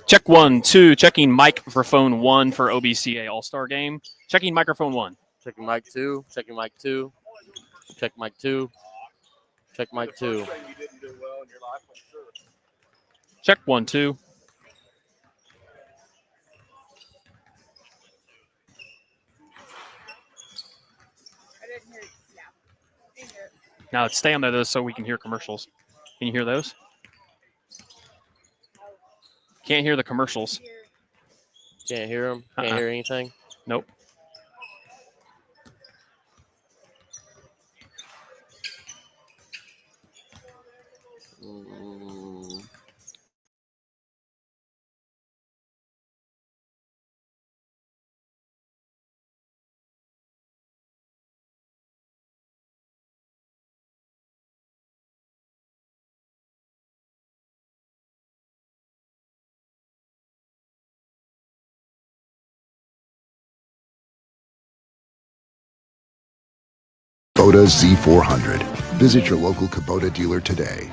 Check 1, 2. Checking microphone 1 for OBCA All-Star Game. Checking microphone 1. Checking mic 2. Checking mic 2. Check mic 2. Check mic 2. Check 1, 2. Now let's stay on there so we can hear commercials. Can you hear those? Can't hear the commercials. Can't hear them? Can't hear anything? Nope. Kubota Z400. Visit your local Kubota dealer today.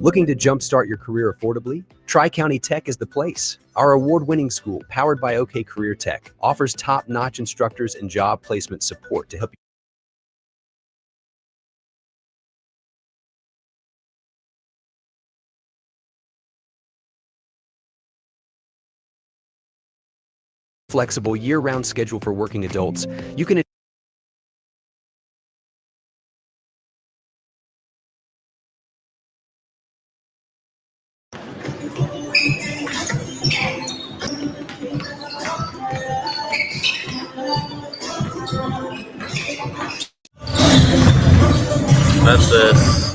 Looking to jumpstart your career affordably? Tri-County Tech is the place. Our award-winning school, powered by OK Career Tech, offers top-notch instructors and job placement support to help you flexible year-round schedule for working adults. You can That's this.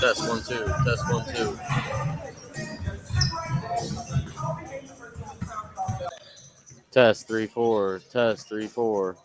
Test 1, 2. Test 1, 2. Test 3 4. Test 3 4.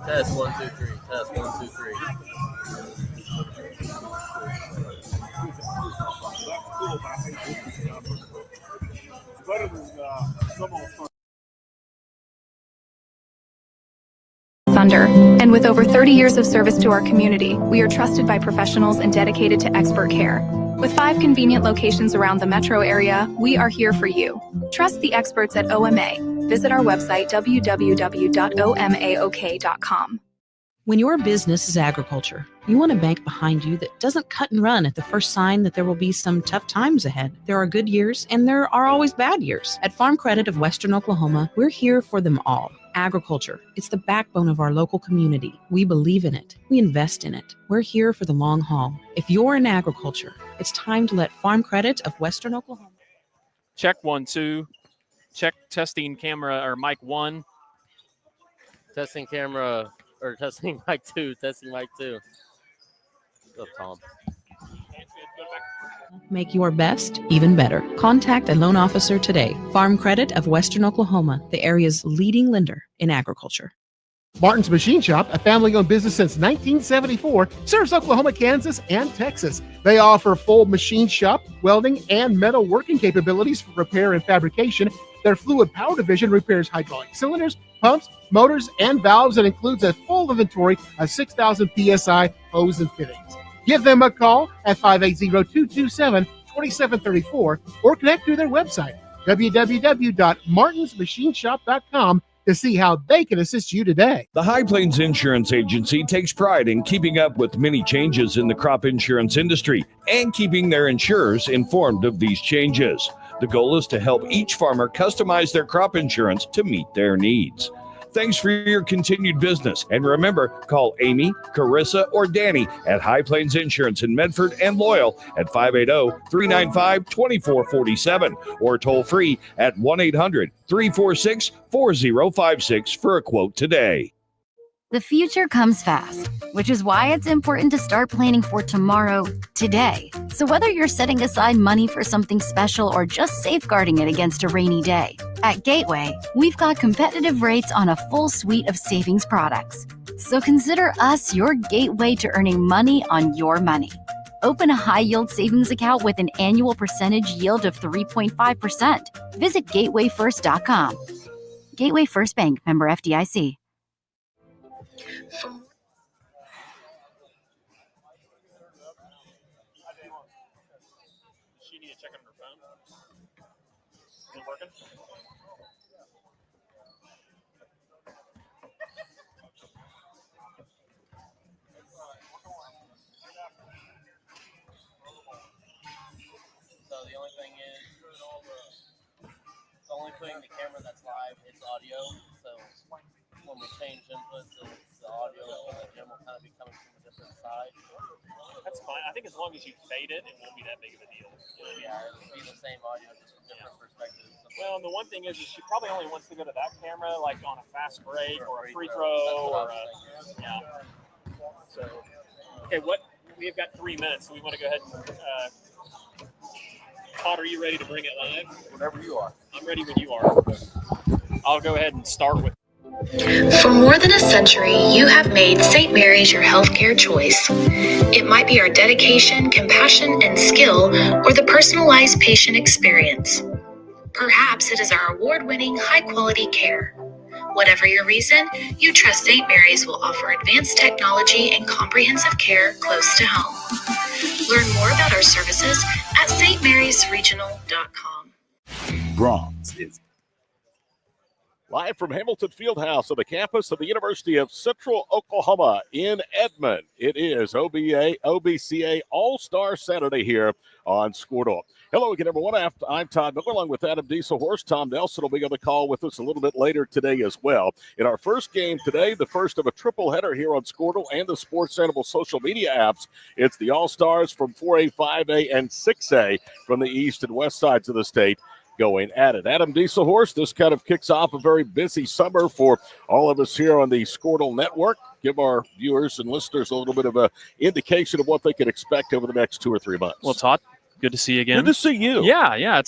Test 1 2 3. Test 1 2 3. Thunder, and with over 30 years of service to our community, we are trusted by professionals and dedicated to expert care. With 5 convenient locations around the metro area, we are here for you. Trust the experts at OMA. Visit our website, www.omaok.com. When your business is agriculture, you want a bank behind you that doesn't cut and run at the first sign that there will be some tough times ahead. There are good years and there are always bad years. At Farm Credit of Western Oklahoma, we're here for them all. Agriculture, it's the backbone of our local community. We believe in it. We invest in it. We're here for the long haul. If you're in agriculture, it's time to let Farm Credit of Western Oklahoma. Check 1 2. Check testing camera or mic 1. Testing camera or testing mic 2. Testing mic 2. What's up, Tom? Make your best even better. Contact a loan officer today. Farm Credit of Western Oklahoma, the area's leading lender in agriculture. Martin's Machine Shop, a family-owned business since 1974, serves Oklahoma, Kansas, and Texas. They offer full machine shop, welding, and metal working capabilities for repair and fabrication. Their fluid power division repairs hydraulic cylinders, pumps, motors, and valves, and includes a full inventory of 6,000 PSI hose and fittings. Give them a call at 580-227-2734 or connect through their website, www.martinsmachineshop.com, to see how they can assist you today. The High Plains Insurance Agency takes pride in keeping up with many changes in the crop insurance industry and keeping their insurers informed of these changes. The goal is to help each farmer customize their crop insurance to meet their needs. Thanks for your continued business. And remember, call Amy, Carissa, or Danny at High Plains Insurance in Medford and Loyal at 580-395-2447 or toll free at 1-800-346-4056 for a quote today. The future comes fast, which is why it's important to start planning for tomorrow today. So whether you're setting aside money for something special or just safeguarding it against a rainy day, at Gateway, we've got competitive rates on a full suite of savings products. So consider us your gateway to earning money on your money. Open a high-yield savings account with an annual percentage yield of 3.5%. Visit gatewayfirst.com. Gateway First Bank, member FDIC. She need to check on her phone. Is it working? So the only thing is, the only thing, the camera that's live, it's audio. So when we change inputs, the audio and the Jim will kind of be coming from a different side. That's fine. I think as long as you fade it, it won't be that big of a deal. Yeah, it'll be the same audio, just from different perspectives. Well, and the one thing is she probably only wants to go to that camera, like on a fast break or a free throw or a, yeah. So, okay, we've got 3 minutes, so we want to go ahead and, Todd, are you ready to bring it live? Whenever you are. I'm ready when you are. I'll go ahead and start with. For more than a century, you have made St. Mary's your healthcare choice. It might be our dedication, compassion, and skill, or the personalized patient experience. Perhaps it is our award-winning, high-quality care. Whatever your reason, you trust St. Mary's will offer advanced technology and comprehensive care close to home. Learn more about our services at stmarysregional.com. Bronze is Live from Hamilton Fieldhouse on the campus of the University of Central Oklahoma in Edmond. It is OBCA All-Star Saturday here on Squirtle. Hello again, everyone. I'm Todd Miller along with Adam Dieselhorst. Tom Nelson will be on the call with us a little bit later today as well. In our first game today, the first of a triple header here on Squirtle and the Sports Animal social media apps. It's the All-Stars from 4A, 5A, and 6A from the east and west sides of the state going at it. Adam Dieselhorst, this kind of kicks off a very busy summer for all of us here on the Squirtle Network. Give our viewers and listeners a little bit of an indication of what they can expect over the next 2 or 3 months. Well, Todd, good to see you again. Good to see you. Yeah.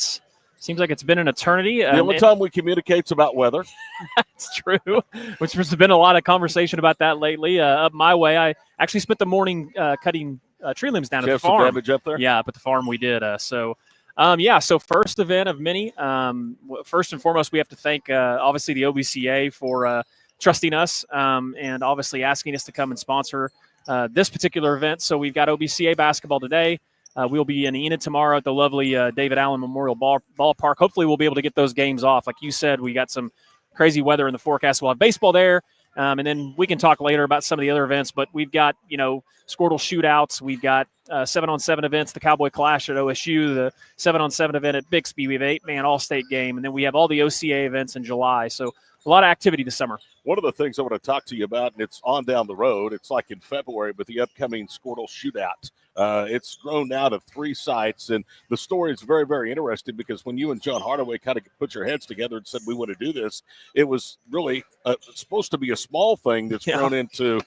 Seems like it's been an eternity. The only time we communicate's about weather. That's true, which there's been a lot of conversation about that lately. Up my way, I actually spent the morning cutting tree limbs down at the farm. Some damage up there? Yeah, up at the farm we did. So first event of many. First and foremost, we have to thank, obviously, the OBCA for trusting us and obviously asking us to come and sponsor this particular event. So we've got OBCA basketball today. We'll be in Enid tomorrow at the lovely David Allen Memorial Ballpark. Hopefully we'll be able to get those games off. Like you said, we got some crazy weather in the forecast. We'll have baseball there. And then we can talk later about some of the other events, but we've got, Squirtle shootouts. We've got 7-on-7 events, the Cowboy Clash at OSU, the 7-on-7 event at Bixby. We have an 8-man all-state game, and then we have all the OCA events in July. So a lot of activity this summer. One of the things I want to talk to you about, and it's on down the road, it's like in February, but the upcoming Squirtle shootout. It's grown now to 3 sites, and the story is very, very interesting because when you and John Hardaway kind of put your heads together and said we want to do this, it was really supposed to be a small thing that's grown into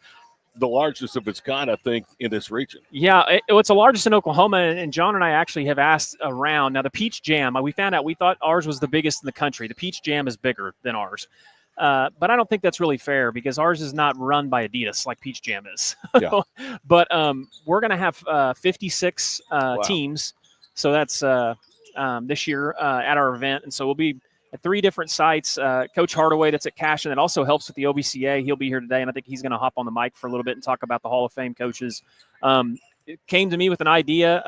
the largest of its kind, I think, in this region. Yeah, it's the largest in Oklahoma, and John and I actually have asked around. Now, the Peach Jam, we found out, we thought ours was the biggest in the country. The Peach Jam is bigger than ours. But I don't think that's really fair because ours is not run by Adidas like Peach Jam is. Yeah. But we're going to have 56 teams. So that's this year at our event. And so we'll be at 3 different sites. Coach Hardaway, that's at Cashin, that also helps with the OBCA. He'll be here today, and I think he's going to hop on the mic for a little bit and talk about the Hall of Fame coaches. It came to me with an idea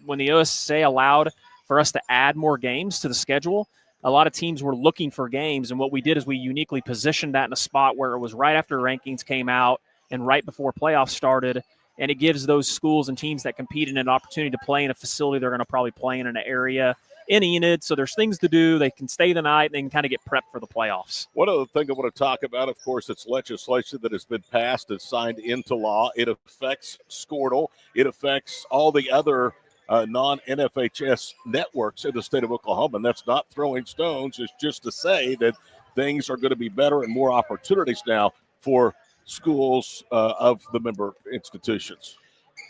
when the OSA allowed for us to add more games to the schedule. A lot of teams were looking for games, and what we did is we uniquely positioned that in a spot where it was right after rankings came out and right before playoffs started, and it gives those schools and teams that compete in an opportunity to play in a facility they're going to probably play in an area in Enid, so there's things to do. They can stay the night, and they can kind of get prepped for the playoffs. One other thing I want to talk about, of course, it's legislation that has been passed and signed into law. It affects Squirtle. It affects all the other non-NFHS networks in the state of Oklahoma, and that's not throwing stones. It's just to say that things are going to be better and more opportunities now for schools of the member institutions.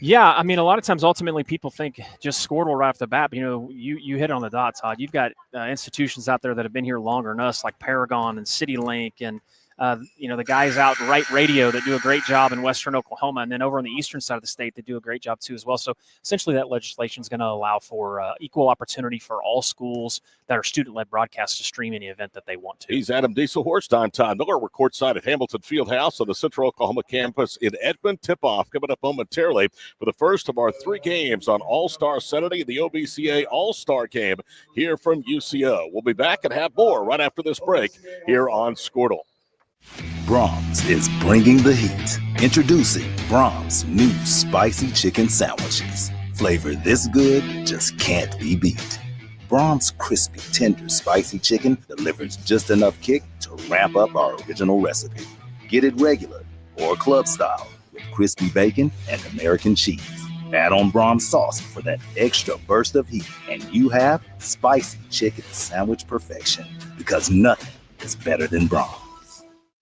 Yeah, I mean, a lot of times, ultimately, people think just Squirtle right off the bat. But, you hit it on the dot, Todd. You've got institutions out there that have been here longer than us, like Paragon and CityLink, and the guys out at Right Radio that do a great job in Western Oklahoma, and then over on the eastern side of the state, they do a great job too as well. So essentially, that legislation is going to allow for equal opportunity for all schools that are student-led broadcasts to stream any event that they want to. He's Adam Dieselhorst. I'm Todd Miller. We're courtside at Hamilton Fieldhouse on the Central Oklahoma campus in Edmond. Tip-off coming up momentarily for the first of our 3 games on All-Star Saturday, the OBCA All-Star Game here from UCO. We'll be back and have more right after this break here on Squirtle. Brahms is bringing the heat. Introducing Brahms' new spicy chicken sandwiches. Flavor this good just can't be beat. Brahms' crispy, tender, spicy chicken delivers just enough kick to ramp up our original recipe. Get it regular or club style with crispy bacon and American cheese. Add on Brahms sauce for that extra burst of heat, and you have spicy chicken sandwich perfection, because nothing is better than Brahms.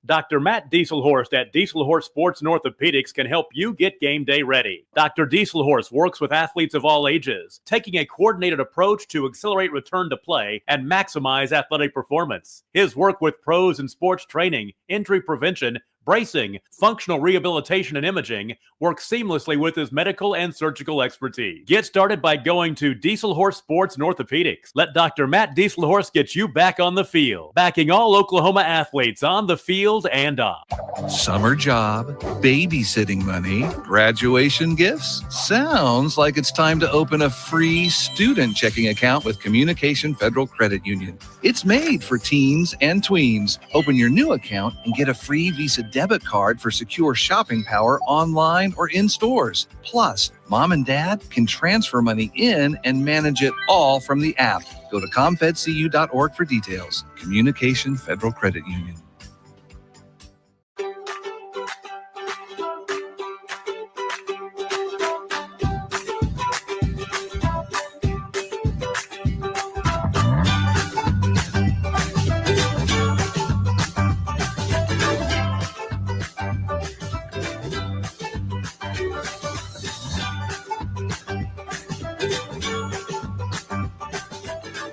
Dr. Matt Dieselhorst at Dieselhorst Sports and Orthopedics can help you get game day ready. Dr. Dieselhorst works with athletes of all ages, taking a coordinated approach to accelerate return to play and maximize athletic performance. His work with pros in sports training, injury prevention, bracing, functional rehabilitation, and imaging work seamlessly with his medical and surgical expertise. Get started by going to Dieselhorse Sports and Orthopedics. Let Dr. Matt Dieselhorse get you back on the field, backing all Oklahoma athletes on the field and off. Summer job, babysitting money, graduation gifts. Sounds like it's time to open a free student checking account with Communication Federal Credit Union. It's made for teens and tweens. Open your new account and get a free Visa debit card for secure shopping power online or in stores. Plus, mom and dad can transfer money in and manage it all from the app. Go to comfedcu.org for details. Communication Federal Credit Union.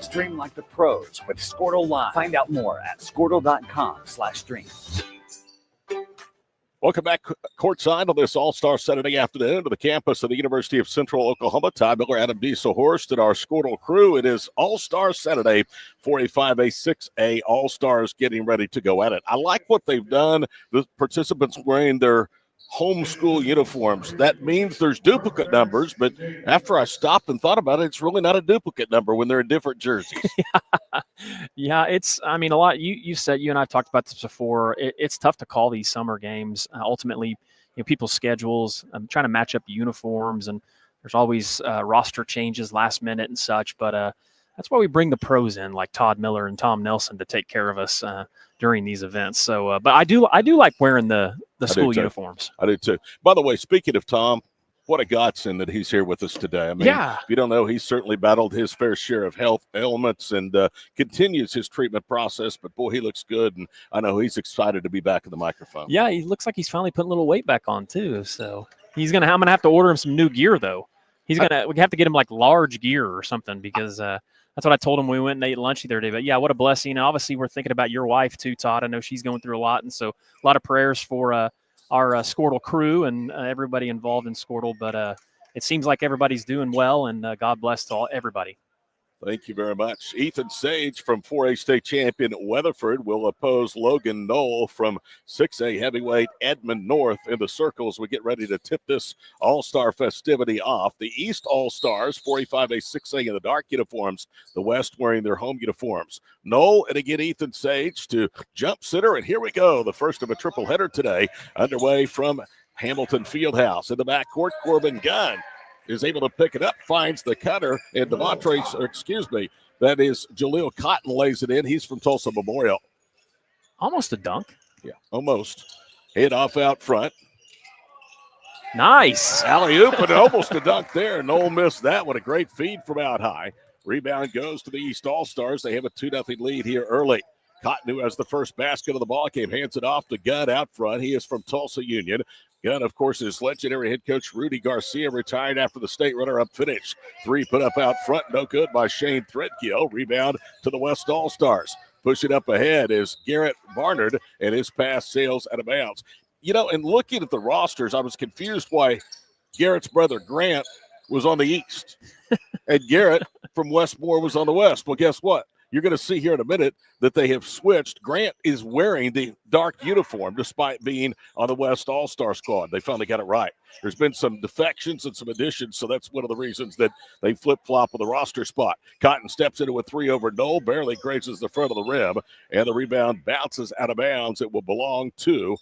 Stream like the pros with Squirtle Live. Find out more at squirtle.com/stream. Welcome back courtside on this All-Star Saturday afternoon to the campus of the University of Central Oklahoma. Ty Miller, Adam Dieselhorst, and our Squirtle crew. It is All-Star Saturday for a 5A, 6A All-Stars getting ready to go at it. I like what they've done. The participants wearing their homeschool uniforms. That means there's duplicate numbers, but after I stopped and thought about it, it's really not a duplicate number when they're in different jerseys. Yeah, it's, I mean, a lot, you said, you and I have talked about this before. It's tough to call these summer games. Ultimately, people's schedules, trying to match up uniforms, and there's always roster changes last minute and such, but that's why we bring the pros in, like Todd Miller and Tom Nelson, to take care of us during these events. So, but I do like wearing the school uniforms. I do too. By the way, speaking of Tom, what a godsend that he's here with us today. I mean, if you don't know, he's certainly battled his fair share of health ailments and continues his treatment process. But boy, he looks good, and I know he's excited to be back in the microphone. Yeah, he looks like he's finally putting a little weight back on too. So I'm gonna have to order him some new gear though. We have to get him like large gear or something, because that's what I told him when we went and ate lunch the other day. But yeah, what a blessing. Obviously, we're thinking about your wife too, Todd. I know she's going through a lot, and so a lot of prayers for our Squirtle crew and everybody involved in Squirtle. But it seems like everybody's doing well, and God bless to everybody. Thank you very much. Ethan Sage from 4A state champion Weatherford will oppose Logan Knoll from 6A heavyweight Edmond North in the circles. We get ready to tip this All-Star festivity off. The East All-Stars, 45A, 6A in the dark uniforms, the West wearing their home uniforms. Knoll and again Ethan Sage to jump sitter, and here we go. The first of a triple header today underway from Hamilton Fieldhouse. In the backcourt, Corbin Gunn is able to pick it up, finds the cutter, and that is Jaleel Cotton lays it in. He's from Tulsa Memorial. Almost a dunk. Yeah, almost. Head off out front. Nice. Alley-oop, and almost a dunk there. Knoll missed that one. A great feed from out high. Rebound goes to the East All-Stars. They have a 2-0 lead here early. Cotton, who has the first basket of the ball game, hands it off to Gunn out front. He is from Tulsa Union. Gunn, of course, is legendary head coach Rudy Garcia, retired after the state runner-up finish. Three put up out front, no good by Shane Threadgill. Rebound to the West All-Stars. Push it up ahead is Garrett Barnard, and his pass sails out of bounds. And looking at the rosters, I was confused why Garrett's brother Grant was on the East and Garrett from Westmore was on the West. Well, guess what? You're going to see here in a minute that they have switched. Grant is wearing the dark uniform despite being on the West All-Star squad. They finally got it right. There's been some defections and some additions, so that's one of the reasons that they flip-flop with the roster spot. Cotton steps into a three over Knoll, barely grazes the front of the rim, and the rebound bounces out of bounds. It will belong to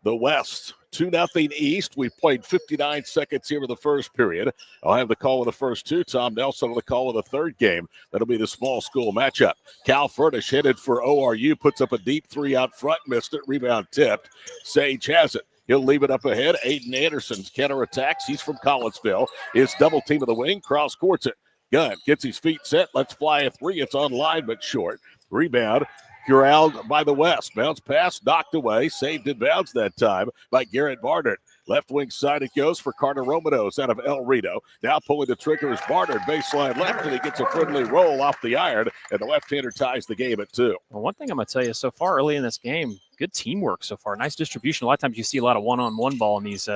the West. 2-0 East. We played 59 seconds here in the first period. I'll have the call of the first two. Tom Nelson on the call of the third game. That'll be the small school matchup. Cal Furtish headed for ORU. Puts up a deep three out front. Missed it. Rebound tipped. Sage has it. He'll leave it up ahead. Aiden Anderson's counterattacks. He's from Collinsville. It's double team of the wing. Cross courts it. Gunn gets his feet set. Let's fly a three. It's online but short. Rebound corralled by the West. Bounce pass knocked away. Saved in bounds that time by Garrett Barnard. Left wing side it goes for Carter Romanos out of El Rito. Now pulling the trigger is Barnard. Baseline left, and he gets a friendly roll off the iron, and the left-hander ties the game at 2. Well, one thing I'm going to tell you, so far early in this game, good teamwork so far. Nice distribution. A lot of times you see a lot of one-on-one ball in these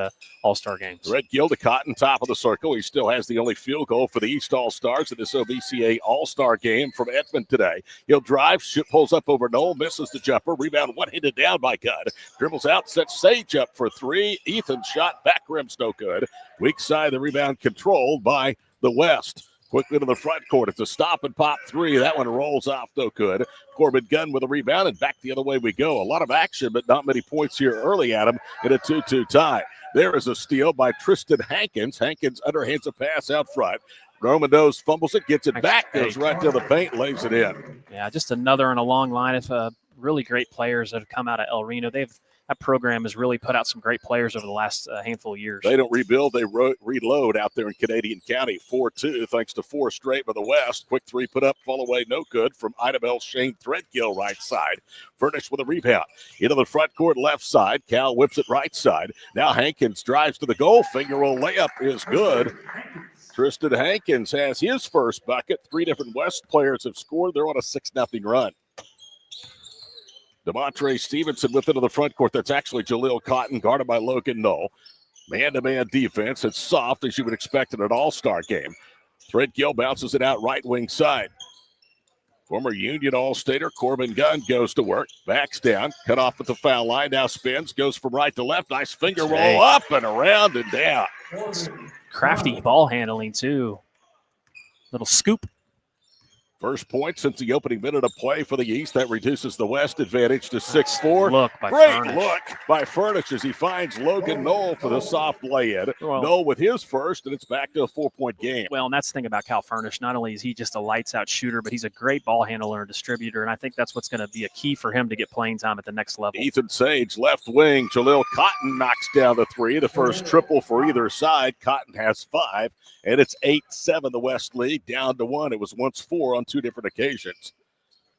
All-Star games. Red Gill to Cotton, top of the circle. He still has the only field goal for the East All-Stars in this OBCA All-Star game from Edmond today. He'll drive, pulls up over Knoll, misses the jumper. Rebound one-handed down by Gudd. Dribbles out, sets Sage up for three. Ethan's shot, back rim's no good. Weak side, the rebound controlled by the West. Quickly to the front court. It's a stop and pop three. That one rolls off, no good. Corbin Gunn with a rebound, and back the other way we go. A lot of action, but not many points here early, Adam, in a 2-2 tie. There is a steal by Tristan Hankins. Hankins underhands a pass out front. Romano's fumbles it, gets it back, goes right to the paint, lays it in. Yeah, just another in a long line of really great players that have come out of El Reno. That program has really put out some great players over the last handful of years. They don't rebuild, they reload out there in Canadian County. 4-2 thanks to 4 straight by the West. Quick three put up, fall away, no good from Idabel Shane Threadgill right side. Furnish with a rebound. Into the front court left side. Cal whips it right side. Now Hankins drives to the goal. Finger roll layup is good. Tristan Hankins has his first bucket. 3 different West players have scored. They're on a 6-0 run. DeMontre Stevenson with into the front court. That's actually Jaleel Cotton, guarded by Logan Knoll. Man-to-man defense. It's soft, as you would expect in an all-star game. Threadgill bounces it out right wing side. Former Union All-Stater Corbin Gunn goes to work. Backs down. Cut off at the foul line. Now spins. Goes from right to left. Nice finger roll up and around and down. Crafty ball handling, too. Little scoop. First point since the opening minute of play for the East. That reduces the West advantage to 6-4. Look by Great Furnish. look by Furnish as he finds Logan Knoll for the soft lay-in. Well, Knoll with his first, and it's back to a 4-point game. Well, and that's the thing about Cal Furnish. Not only is he just a lights-out shooter, but he's a great ball handler and distributor, and I think that's what's going to be a key for him to get playing time at the next level. Ethan Sage, left wing. Jaleel Cotton knocks down the three. The first triple for either side. Cotton has 5, and it's 8-7 the West lead, down to 1. It was once 4 on 2 different occasions.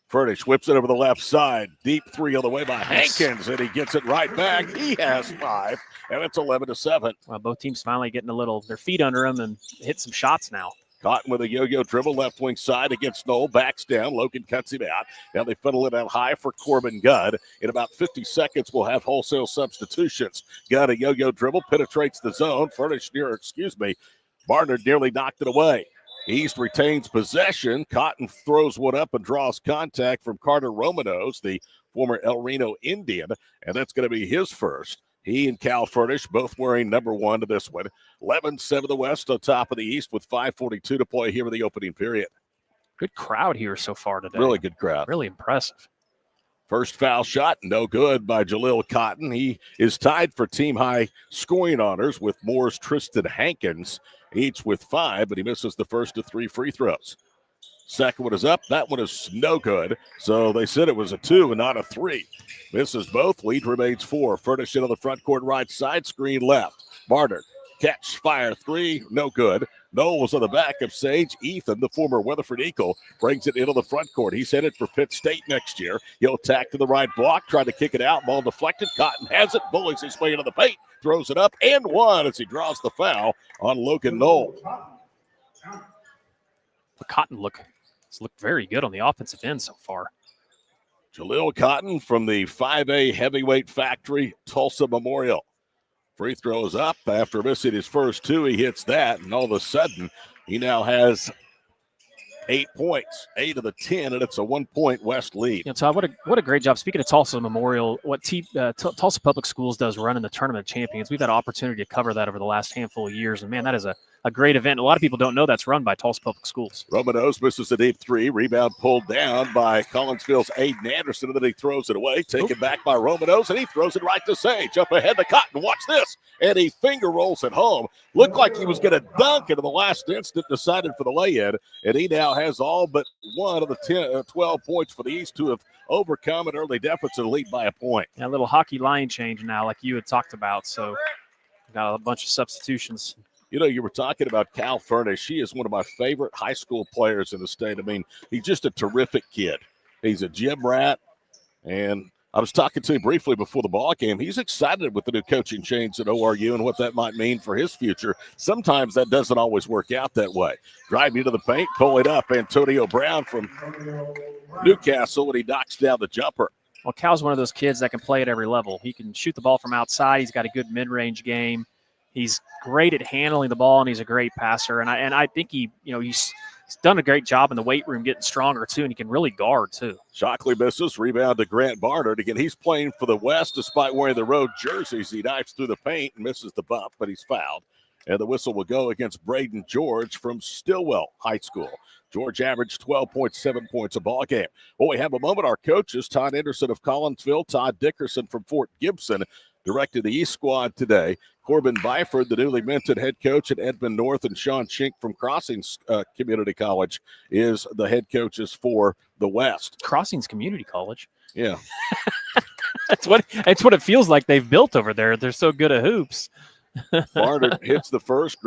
Furnish whips it over the left side. Deep three on the way by Hankins, and he gets it right back. He has 5, and it's 11-7. Well, both teams finally getting their feet under them and hit some shots now. Cotton with a yo-yo dribble, left wing side against Knoll, backs down. Logan cuts him out. Now they funnel it out high for Corbin Gudd. In about 50 seconds, we'll have wholesale substitutions. Gudd a yo-yo dribble, penetrates the zone. Barnard nearly knocked it away. East retains possession. Cotton throws one up and draws contact from Carter Romanos, the former El Reno Indian, and that's going to be his first. He and Cal Furnish both wearing number 1 to this one. 11-7 the West on top of the East with 5:42 to play here in the opening period. Good crowd here so far today. Really good crowd. Really impressive. First foul shot, no good by Jaleel Cotton. He is tied for team-high scoring honors with Moore's Tristan Hankins, each with 5, but he misses the first of 3 free throws. Second one is up. That one is no good. So they said it was a 2 and not a 3. Misses both. Lead remains 4. Furnish into the front court right side. Screen left. Barnard. Catch, fire, 3. No good. Knoll was on the back of Sage. Ethan, the former Weatherford Eagle, brings it into the front court. He's headed for Pitt State next year. He'll attack to the right block, try to kick it out. Ball deflected. Cotton has it. Bullies his way into the paint. Throws it up and 1 as he draws the foul on Logan Knoll. The Cotton has looked very good on the offensive end so far. Jaleel Cotton from the 5A heavyweight factory, Tulsa Memorial. Free throw is up after missing his first 2. He hits that, and all of a sudden, he now has 8 points, 8 of the 10, and it's a 1-point West lead. Todd, what a great job. Speaking of Tulsa Memorial, what Tulsa Public Schools does run in the Tournament of Champions, we've had opportunity to cover that over the last handful of years, and man, that is a great event. A lot of people don't know that's run by Tulsa Public Schools. Romanos misses a deep 3. Rebound pulled down by Collinsville's Aiden Anderson, and then he throws it away. Taken back by Romanos, and he throws it right to Sage. Up ahead to Cotton. Watch this. And he finger rolls it home. Looked like he was going to dunk it in the last instant, decided for the lay-in, and he now has all but 1 of the 12 points for the East to have overcome an early deficit, lead by a point. Yeah, a little hockey line change now, like you had talked about, so got a bunch of substitutions. You know, you were talking about Cal Furnish. He is one of my favorite high school players in the state. I mean, he's just a terrific kid. He's a gym rat, and I was talking to him briefly before the ball game. He's excited with the new coaching change at ORU and what that might mean for his future. Sometimes that doesn't always work out that way. Drive into the paint, pull it up. Antonio Brown from Newcastle, and he knocks down the jumper. Well, Cal's one of those kids that can play at every level. He can shoot the ball from outside. He's got a good mid-range game. He's great at handling the ball, and he's a great passer. And I think he's done a great job in the weight room getting stronger, too, and he can really guard, too. Shockley misses. Rebound to Grant Barnard. Again, he's playing for the West despite wearing the road jerseys. He dives through the paint and misses the bump, but he's fouled. And the whistle will go against Braden George from Stillwell High School. George averaged 12.7 points a ball game. Well, we have a moment. Our coaches, Todd Anderson of Collinsville, Todd Dickerson from Fort Gibson, directed the East squad today. Corbin Byford, the newly minted head coach at Edmond North, and Sean Schink from Crossings Community College is the head coaches for the West. Crossings Community College? Yeah. That's what it feels like they've built over there. They're so good at hoops. Barnard hits the first,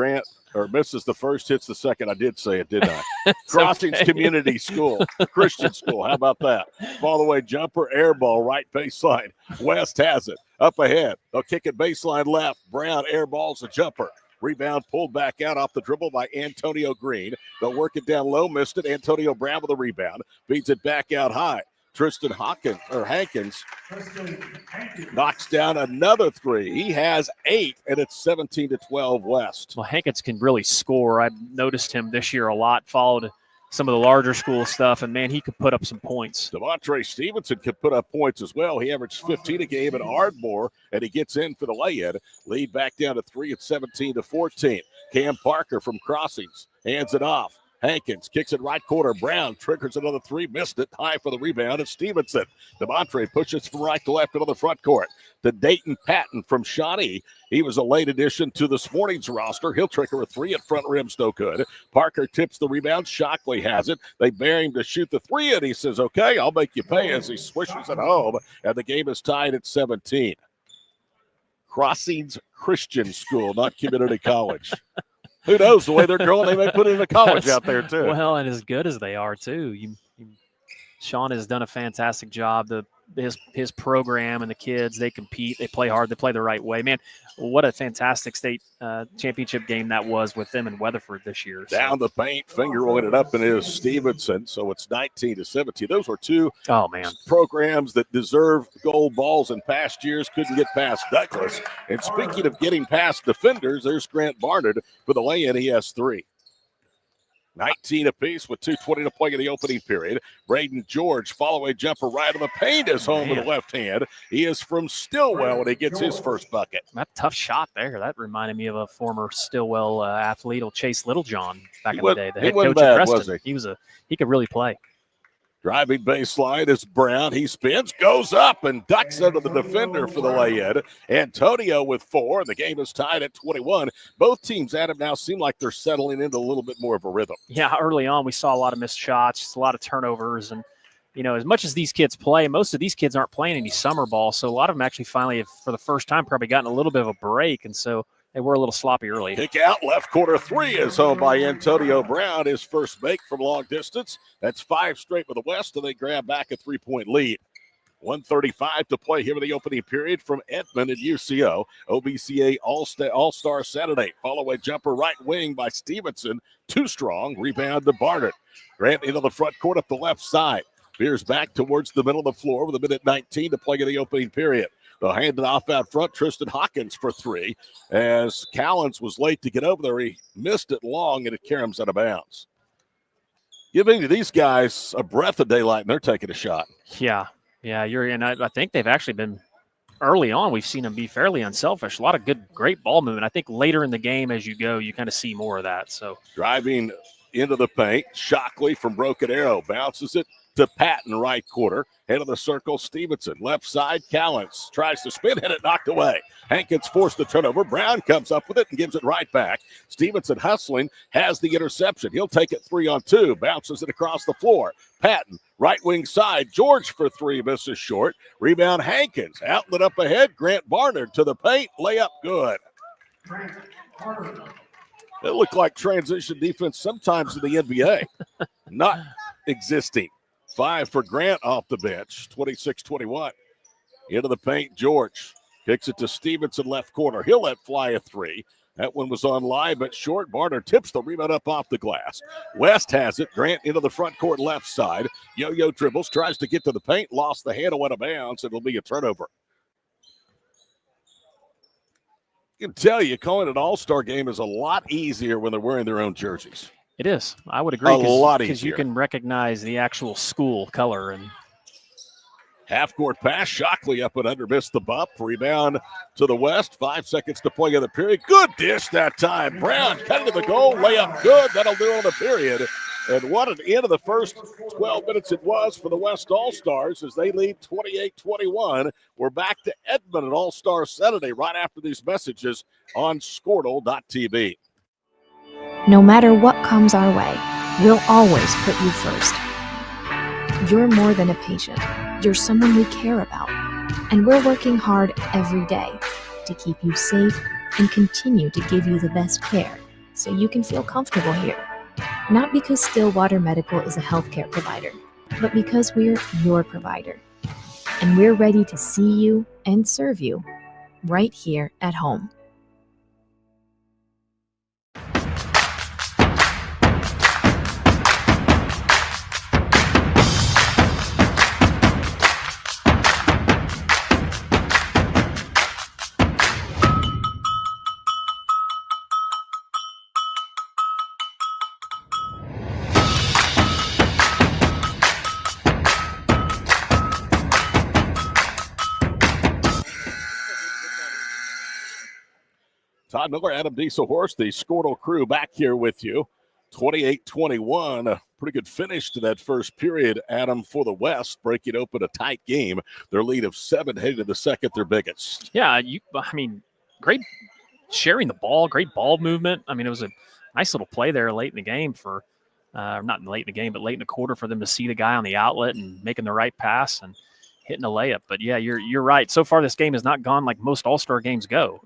misses the first, hits the second. I did say it, didn't I? Crossings Community School, Christian school. How about that? Fall away jumper, air ball, right baseline. West has it. Up ahead. They'll kick it baseline left. Brown air balls a jumper. Rebound pulled back out off the dribble by Antonio Green. They'll work it down low, missed it. Antonio Brown with a rebound. Beats it back out high. Tristan Hankins knocks down another three. He has 8, and it's 17-12 West. Well, Hankins can really score. I've noticed him this year a lot, followed some of the larger school stuff, and, man, he could put up some points. Devontae Stevenson could put up points as well. He averaged 15 a game at Ardmore, and he gets in for the lay-in. Lead back down to 3 at 17-14. Cam Parker from Crossings hands it off. Hankins kicks it right corner. Brown triggers another 3, missed it. High for the rebound. It's Stevenson. Devontae pushes from right to left into the front court to Dayton Patton from Shawnee. He was a late addition to this morning's roster. He'll trigger a 3 at front rim, no good. Parker tips the rebound. Shockley has it. They bear him to shoot the 3, and he says, okay, I'll make you pay, as he swishes it home. And the game is tied at 17. Crossings Christian School, not community college. Who knows, the way they're growing, they may put in a college out there, too. Well, and as good as they are, too. Sean has done a fantastic job. His program and the kids, they compete, they play hard, they play the right way. Man, what a fantastic state championship game that was with them in Weatherford this year. Down the paint, finger rolling it up, and it is Stevenson. So it's 19-17. Those were two programs that deserve gold balls in past years, couldn't get past Douglas. And speaking of getting past defenders, there's Grant Barnard for the lay-in. He has 3. 19 apiece with 2:20 to play in the opening period. Braden George, follow-away jumper right on the paint, is home with the left hand. He is from Stillwell, and he gets his first bucket. That tough shot there. That reminded me of a former Stillwell athlete, Chase Littlejohn, back in the day. The head coach at Preston. He could really play. Driving baseline is Brown. He spins, goes up, and ducks under the defender for the lay-in. Antonio with 4. The game is tied at 21. Both teams, Adam, now seem like they're settling into a little bit more of a rhythm. Yeah, early on we saw a lot of missed shots, a lot of turnovers. And, as much as these kids play, most of these kids aren't playing any summer ball. So a lot of them actually finally have, for the first time, probably gotten a little bit of a break. And so they were a little sloppy early. Kick out, left corner 3 is home by Antonio Brown. His first make from long distance. That's 5 straight with the West, and they grab back a 3-point lead. 1:35 to play here in the opening period from Edmond and UCO. OBCA All-Star Saturday. Follow-away jumper right wing by Stevenson. Too strong. Rebound to Barnard. Grant into the front court up the left side. Veers back towards the middle of the floor with a minute 19 to play in the opening period. They'll hand it off out front. Tristan Hawkins for 3. As Callens was late to get over there, he missed it long, and it carries him out of bounds. Giving these guys a breath of daylight, and they're taking a shot. Yeah, I think they've actually been early on. We've seen them be fairly unselfish. A lot of great ball movement. I think later in the game, as you go, you kind of see more of that. So driving into the paint, Shockley from Broken Arrow bounces it to Patton, right quarter. Head of the circle, Stevenson. Left side, Callens tries to spin, hit it, knocked away. Hankins forced the turnover. Brown comes up with it and gives it right back. Stevenson hustling, has the interception. He'll take it 3-on-2, bounces it across the floor. Patton, right wing side. George for 3, misses short. Rebound, Hankins. Outlet up ahead. Grant Barnard to the paint. Layup good. It looked like transition defense sometimes in the NBA. Not existing. 5 for Grant off the bench, 26-21. Into the paint, George kicks it to Stevenson, left corner. He'll let fly a 3. That one was on line, but short. Barnard tips the rebound up off the glass. West has it. Grant into the front court left side. Yo-yo dribbles, tries to get to the paint, lost the handle out of bounds. It'll be a turnover. I can tell you, calling an all-star game is a lot easier when they're wearing their own jerseys. It is. I would agree. A lot easier. Because you can recognize the actual school color. And half-court pass. Shockley up and under, missed the bump. Rebound to the West. 5 seconds to play in the period. Good dish that time. Brown cutting to the goal. Layup good. That'll do on the period. And what an end of the first 12 minutes it was for the West All-Stars as they lead 28-21. We're back to Edmond at All-Star Saturday right after these messages on Squirtle.tv. No matter what comes our way, we'll always put you first. You're more than a patient. You're someone we care about. And we're working hard every day to keep you safe and continue to give you the best care so you can feel comfortable here. Not because Stillwater Medical is a healthcare provider, but because we're your provider. And we're ready to see you and serve you right here at home. Todd Miller, Adam Dieselhorst, the Squirtle crew back here with you. 28-21, a pretty good finish to that first period, Adam, for the West, breaking open a tight game. Their lead of 7 heading to the second, their biggest. Yeah, great sharing the ball, great ball movement. I mean, it was a nice little play there late in the game for, not late in the game, but late in the quarter for them to see the guy on the outlet and making the right pass and hitting a layup. But yeah, you're right. So far, this game has not gone like most All-Star games go.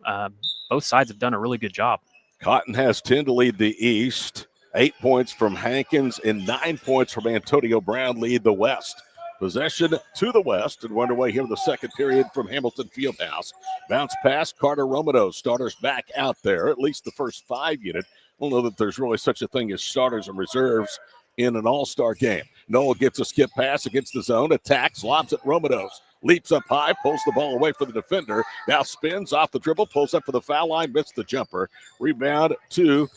Both sides have done a really good job. Cotton has 10 to lead the East. 8 points from Hankins and 9 points from Antonio Brown lead the West. Possession to the West and we're underway here in the second period from Hamilton Fieldhouse. Bounce pass, Carter Romano, starters back out there, at least the first 5 unit. We'll know that there's really such a thing as starters and reserves in an all-star game. Noel gets a skip pass against the zone, attacks, lobs at Romanos. Leaps up high, pulls the ball away from the defender. Now spins off the dribble, pulls up for the foul line, missed the jumper. Rebound to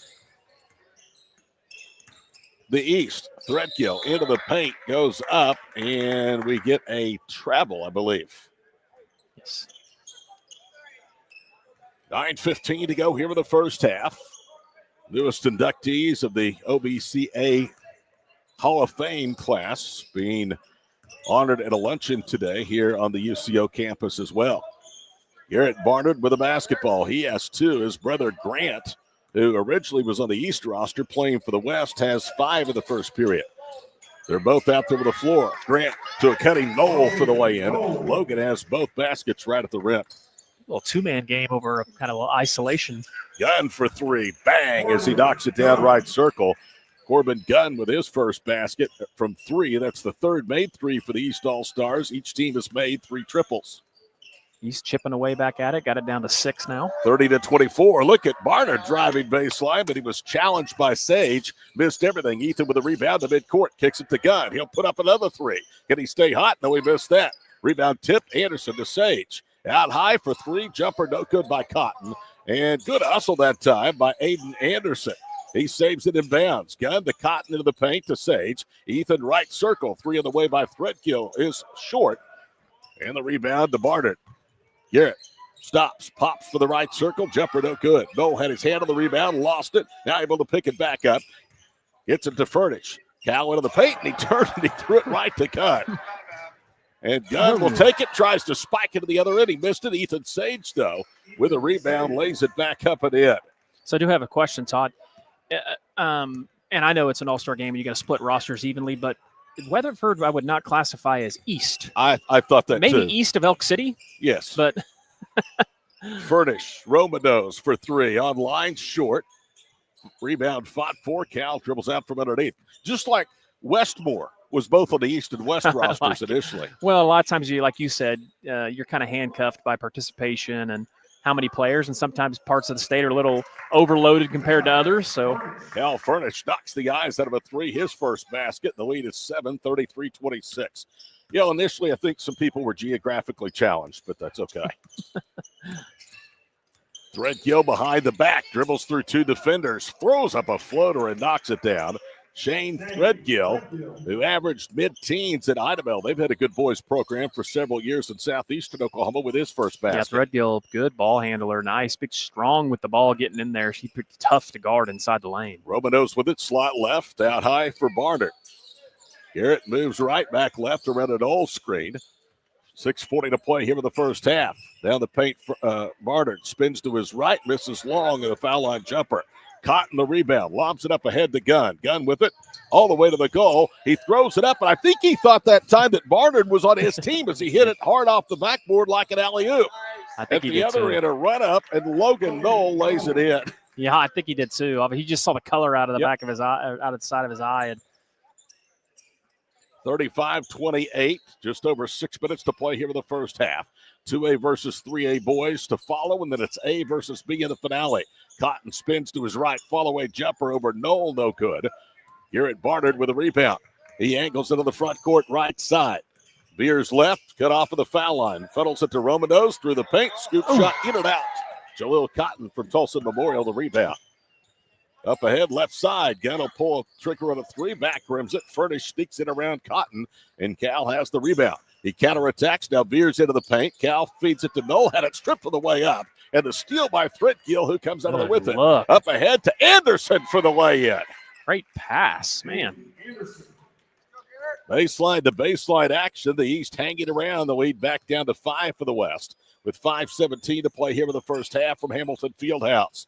the East. Threadgill into the paint, goes up, and we get a travel, I believe. Yes. 9:15 to go here in the first half. Newest inductees of the OBCA Hall of Fame class being honored at a luncheon today here on the UCO campus as well. Garrett Barnard with a basketball. He has 2. His brother Grant, who originally was on the East roster playing for the West, has 5 in the first period. They're both out there with the floor. Grant to a cutting Knoll for the way in. Logan has both baskets right at the rim. Little two-man game over a kind of isolation. Gunn for 3. Bang as he knocks it down right circle. Corbin Gunn with his first basket from 3. That's the third made 3 for the East All-Stars. Each team has made 3 triples. He's chipping away back at it. Got it down to 6 now. 30-24. Look at Barnard driving baseline, but he was challenged by Sage. Missed everything. Ethan with a rebound to midcourt. Kicks it to Gunn. He'll put up another 3. Can he stay hot? No, he missed that. Rebound tip. Anderson to Sage. Out high for 3. Jumper no good by Cotton. And good hustle that time by Aiden Anderson. He saves it in bounds. Gunn to Cotton into the paint to Sage. Ethan right circle. 3 on the way by Threadgill is short. And the rebound to Barnard. Garrett stops, pops for the right circle. Jumper no good. Noel had his hand on the rebound, lost it. Now able to pick it back up. Gets it to Furnish. Cal into the paint, and he turned and he threw it right to Gunn. And Gunn will take it, tries to spike it to the other end. He missed it. Ethan Sage, though, with a rebound, lays it back up and in. So I do have a question, Todd. And I know it's an all-star game and you got to split rosters evenly, but Weatherford I would not classify as East. I thought that maybe too. East of Elk City? Yes. But Furnish, Romanos for 3. On line short. Rebound fought for. Cal dribbles out from underneath. Just like Westmore was both on the East and West rosters initially. Well, a lot of times, like you said, you're kind of handcuffed by participation and how many players, and sometimes parts of the state are a little overloaded compared to others. So Cal Furnish knocks the eyes out of a three, his first basket. The lead is 7, 33-26. Initially I think some people were geographically challenged, but that's okay. Threadgill behind the back, dribbles through two defenders, throws up a floater and knocks it down. Shane Threadgill, who averaged mid-teens at Idabel. They've had a good boys program for several years in southeastern Oklahoma with his first basket. Yeah, Threadgill, good ball handler, nice, big, strong with the ball getting in there. She's pretty tough to guard inside the lane. Romanos with it, slot left, out high for Barnard. Garrett moves right, back left around an old screen. 6:40 to play here in the first half. Down the paint, Barnard spins to his right, misses long, and a foul line jumper. Cotton the rebound, lobs it up ahead to Gunn. Gunn with it all the way to the goal. He throws it up, and I think he thought that time that Barnard was on his team as he hit it hard off the backboard like an alley-oop. I think At he the did other too. end, a run-up, and Logan Knoll lays it in. Yeah, I think he did too. I mean, he just saw the color out of the back of his eye, out of the side of his eye. And 35-28, just over 6 minutes to play here in the first half. 2A versus 3A boys to follow, and then it's A versus B in the finale. Cotton spins to his right, follow-away jumper over Knoll, no good. Garrett Barnard with a rebound. He angles into the front court right side. Beers left, cut off of the foul line. Funnels it to Romanos through the paint, scoop shot in and out. Jalil Cotton from Tulsa Memorial, the rebound. Up ahead, left side. Gunn will pull a trigger on a three, back rims it. Furnish sneaks it around Cotton, and Cal has the rebound. He counterattacks, now veers into the paint. Cal feeds it to Knoll, had it stripped on the way up. And the steal by Threadgill, who comes out of there with it. Up ahead to Anderson for the lay-in. Great pass, man. Baseline to baseline action. The East hanging around. The lead back down to 5 for the West. With 5:17 to play here in the first half from Hamilton Fieldhouse.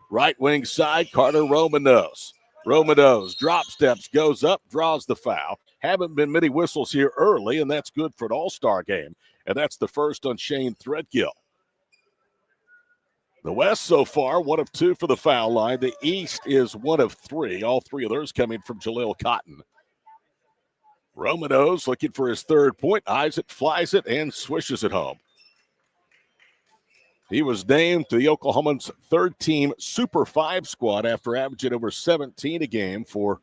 Right wing side, Carter Romanos. Romanos drop steps, goes up, draws the foul. Haven't been many whistles here early, and that's good for an all-star game. And that's the first on Shane Threadgill. The West so far, 1 of 2 for the foul line. The East is 1 of 3. All 3 of those coming from Jalil Cotton. Romanos looking for his third point. Eyes it, flies it, and swishes it home. He was named to the Oklahomans' third-team Super 5 squad after averaging over 17 a game for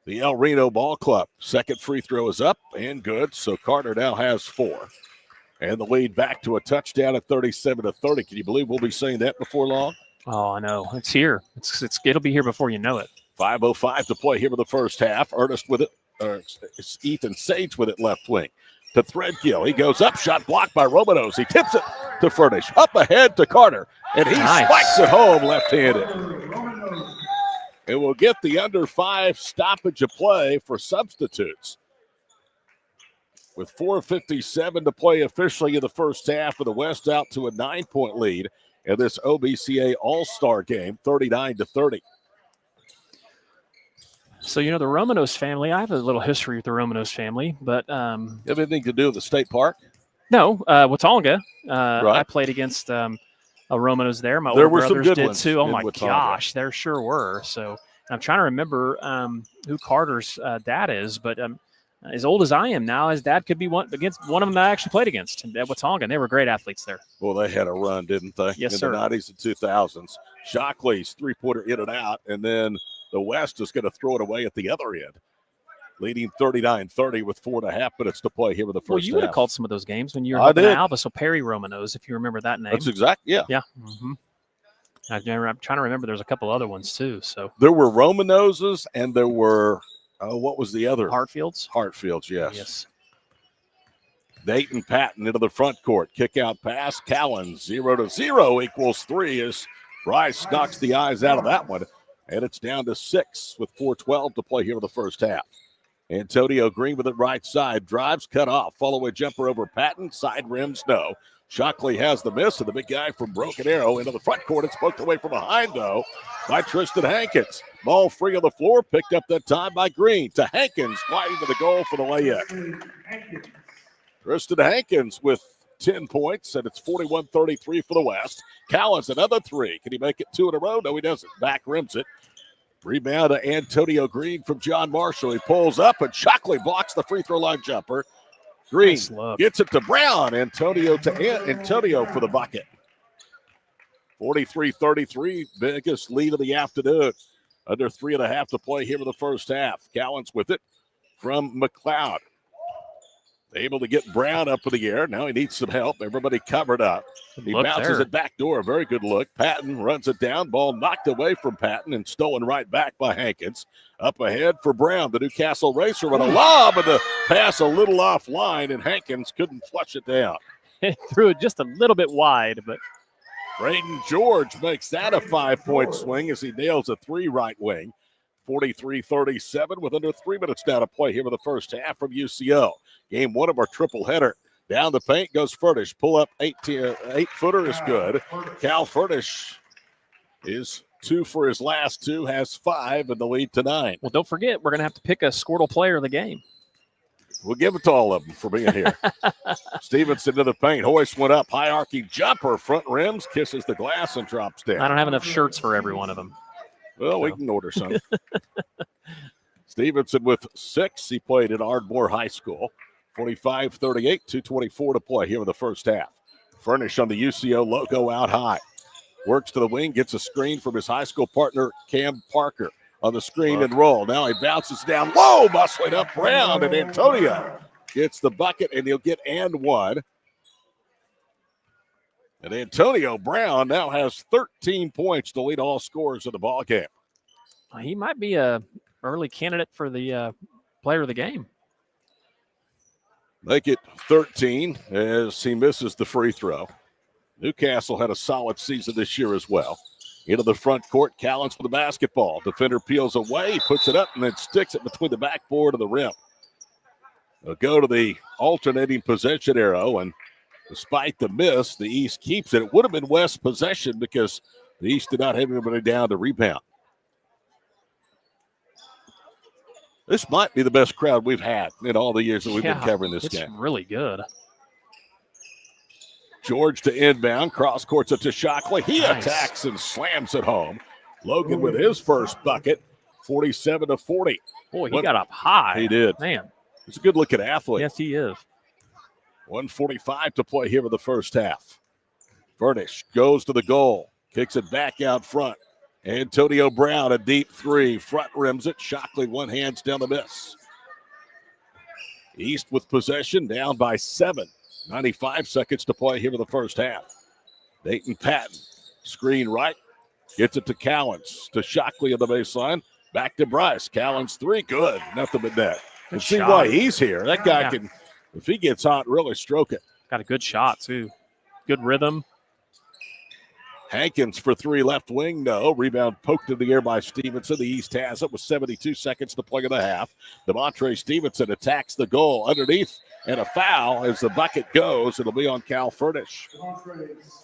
the El Reno Ball Club. Second free throw is up and good, so Carter now has 4. And the lead back to a touchdown at 37-30. Can you believe we'll be saying that before long? Oh, I know. It's here. It'll be here before you know it. 5:05 to play here in the first half. Ernest with it. It's Ethan Sage with it left wing. To Threadgill. He goes up, shot blocked by Romanos. He tips it to Furnish. Up ahead to Carter. And he spikes it home left-handed. And we'll get the under 5 stoppage of play for substitutes. With 4:57 to play officially in the first half, of the West out to a 9-point lead in this OBCA All-Star game, 39-30. So, the Romanos family, I have a little history with the Romanos family, but you have anything to do with the state park? No, Watonga. Right. I played against a Romanos there. My There older were some brothers good did ones too. Oh in my Watonga. gosh, there sure were. So I'm trying to remember who Carter's dad is, but as old as I am now, his dad could be one of them that I actually played against at Watonga, and they were great athletes there. Well, they had a run, didn't they? Yes, in sir. the 90s and 2000s. Shockley's three-pointer in and out, and then the West is going to throw it away at the other end, leading 39-30 with 4.5 minutes to play here with the first Well, you would have half. called some of those games when you were I helping did. Alva, so Perry Romanos, if you remember that name. That's exact, yeah. Yeah. Mm-hmm. I'm trying to remember. There's a couple other ones too. So There were Romanoses, and there were, what was the other? Hartfields. Hartfields, yes. Yes. Dayton Patton into the front court. Kick out pass. Callan 0-0 equals 3 as Bryce knocks the eyes out of that one. And it's down to 6 with 4:12 to play here in the first half. Antonio Green with it right side. Drives, cut off. Follow-away jumper over Patton. Side rims, no. Shockley has the miss, and the big guy from Broken Arrow into the front court. It's poked away from behind, though, by Tristan Hankins. Ball free on the floor, picked up that time by Green. To Hankins, sliding to the goal for the layup. Tristan Hankins with 10 points, and it's 41-33 for the West. Callan's another 3. Can he make it 2 in a row? No, he doesn't. Back rims it. Rebound to Antonio Green from John Marshall. He pulls up, and Shockley blocks the free throw line jumper. Green Nice look. gets it to Brown. Antonio for the bucket. 43-33, biggest lead of the afternoon. Under 3.5 to play here in the first half. Callens with it from McLeod. Able to get Brown up in the air. Now he needs some help. Everybody covered up. He bounces it back door. Very good look. Patton runs it down. Ball knocked away from Patton and stolen right back by Hankins. Up ahead for Brown, the Newcastle racer, with a lob, and the pass a little offline, and Hankins couldn't flush it down. Threw it just a little bit wide, but Braden George makes that a 5-point swing as he nails a 3 right wing. 43-37 with under 3 minutes now to play here in the first half from UCO. Game 1 of our triple header. Down the paint goes Furtish. Pull up 8-footer is good. Cal Furtish is 2 for his last 2, has 5 in the lead to 9. Well, don't forget, we're going to have to pick a Squirtle player of the game. We'll give it to all of them for being here. Stevenson to the paint. Hoist went up. High arcing jumper. Front rims. Kisses the glass and drops down. I don't have enough shirts for every one of them. Well, we can order some. Stevenson with 6. He played at Ardmore High School. 45-38, 2:24 to play here in the first half. Furnish on the UCO logo out high. Works to the wing, gets a screen from his high school partner, Cam Parker, on the screen and roll. Now he bounces down low, muscling up Brown, and Antonio gets the bucket, and he'll get and 1. And Antonio Brown now has 13 points to lead all scorers of the ball game. He might be a early candidate for the player of the game. Make it 13 as he misses the free throw. Newcastle had a solid season this year as well. Into the front court, Callens for the basketball. Defender peels away, puts it up, and then sticks it between the backboard and the rim. They'll go to the alternating possession arrow, and despite the miss, the East keeps it. It would have been West possession because the East did not have anybody down to rebound. This might be the best crowd we've had in all the years that we've been covering this game. It's really good. George to inbound, cross courts it to Shockley. He attacks and slams it home. Logan with his first bucket, 47-40. Boy, he got up high. He did. Man. He's a good-looking athlete. Yes, he is. 1:45 to play here in the first half. Furnish goes to the goal, kicks it back out front. Antonio Brown, a deep 3, front rims it. Shockley one hands down the miss. East with possession, down by 7. 95 seconds to play here in the first half. Dayton Patton, screen right, gets it to Callens, to Shockley on the baseline, back to Bryce. Callens 3, good, nothing but net. And see why he's here. That guy can, if he gets hot, really stroke it. Got a good shot, too. Good rhythm. Hankins for 3, left wing, no. Rebound poked in the air by Stevenson. The East has it with 72 seconds to play in the half. DeMontre Stevenson attacks the goal underneath, and a foul as the bucket goes. It'll be on Cal Furnish.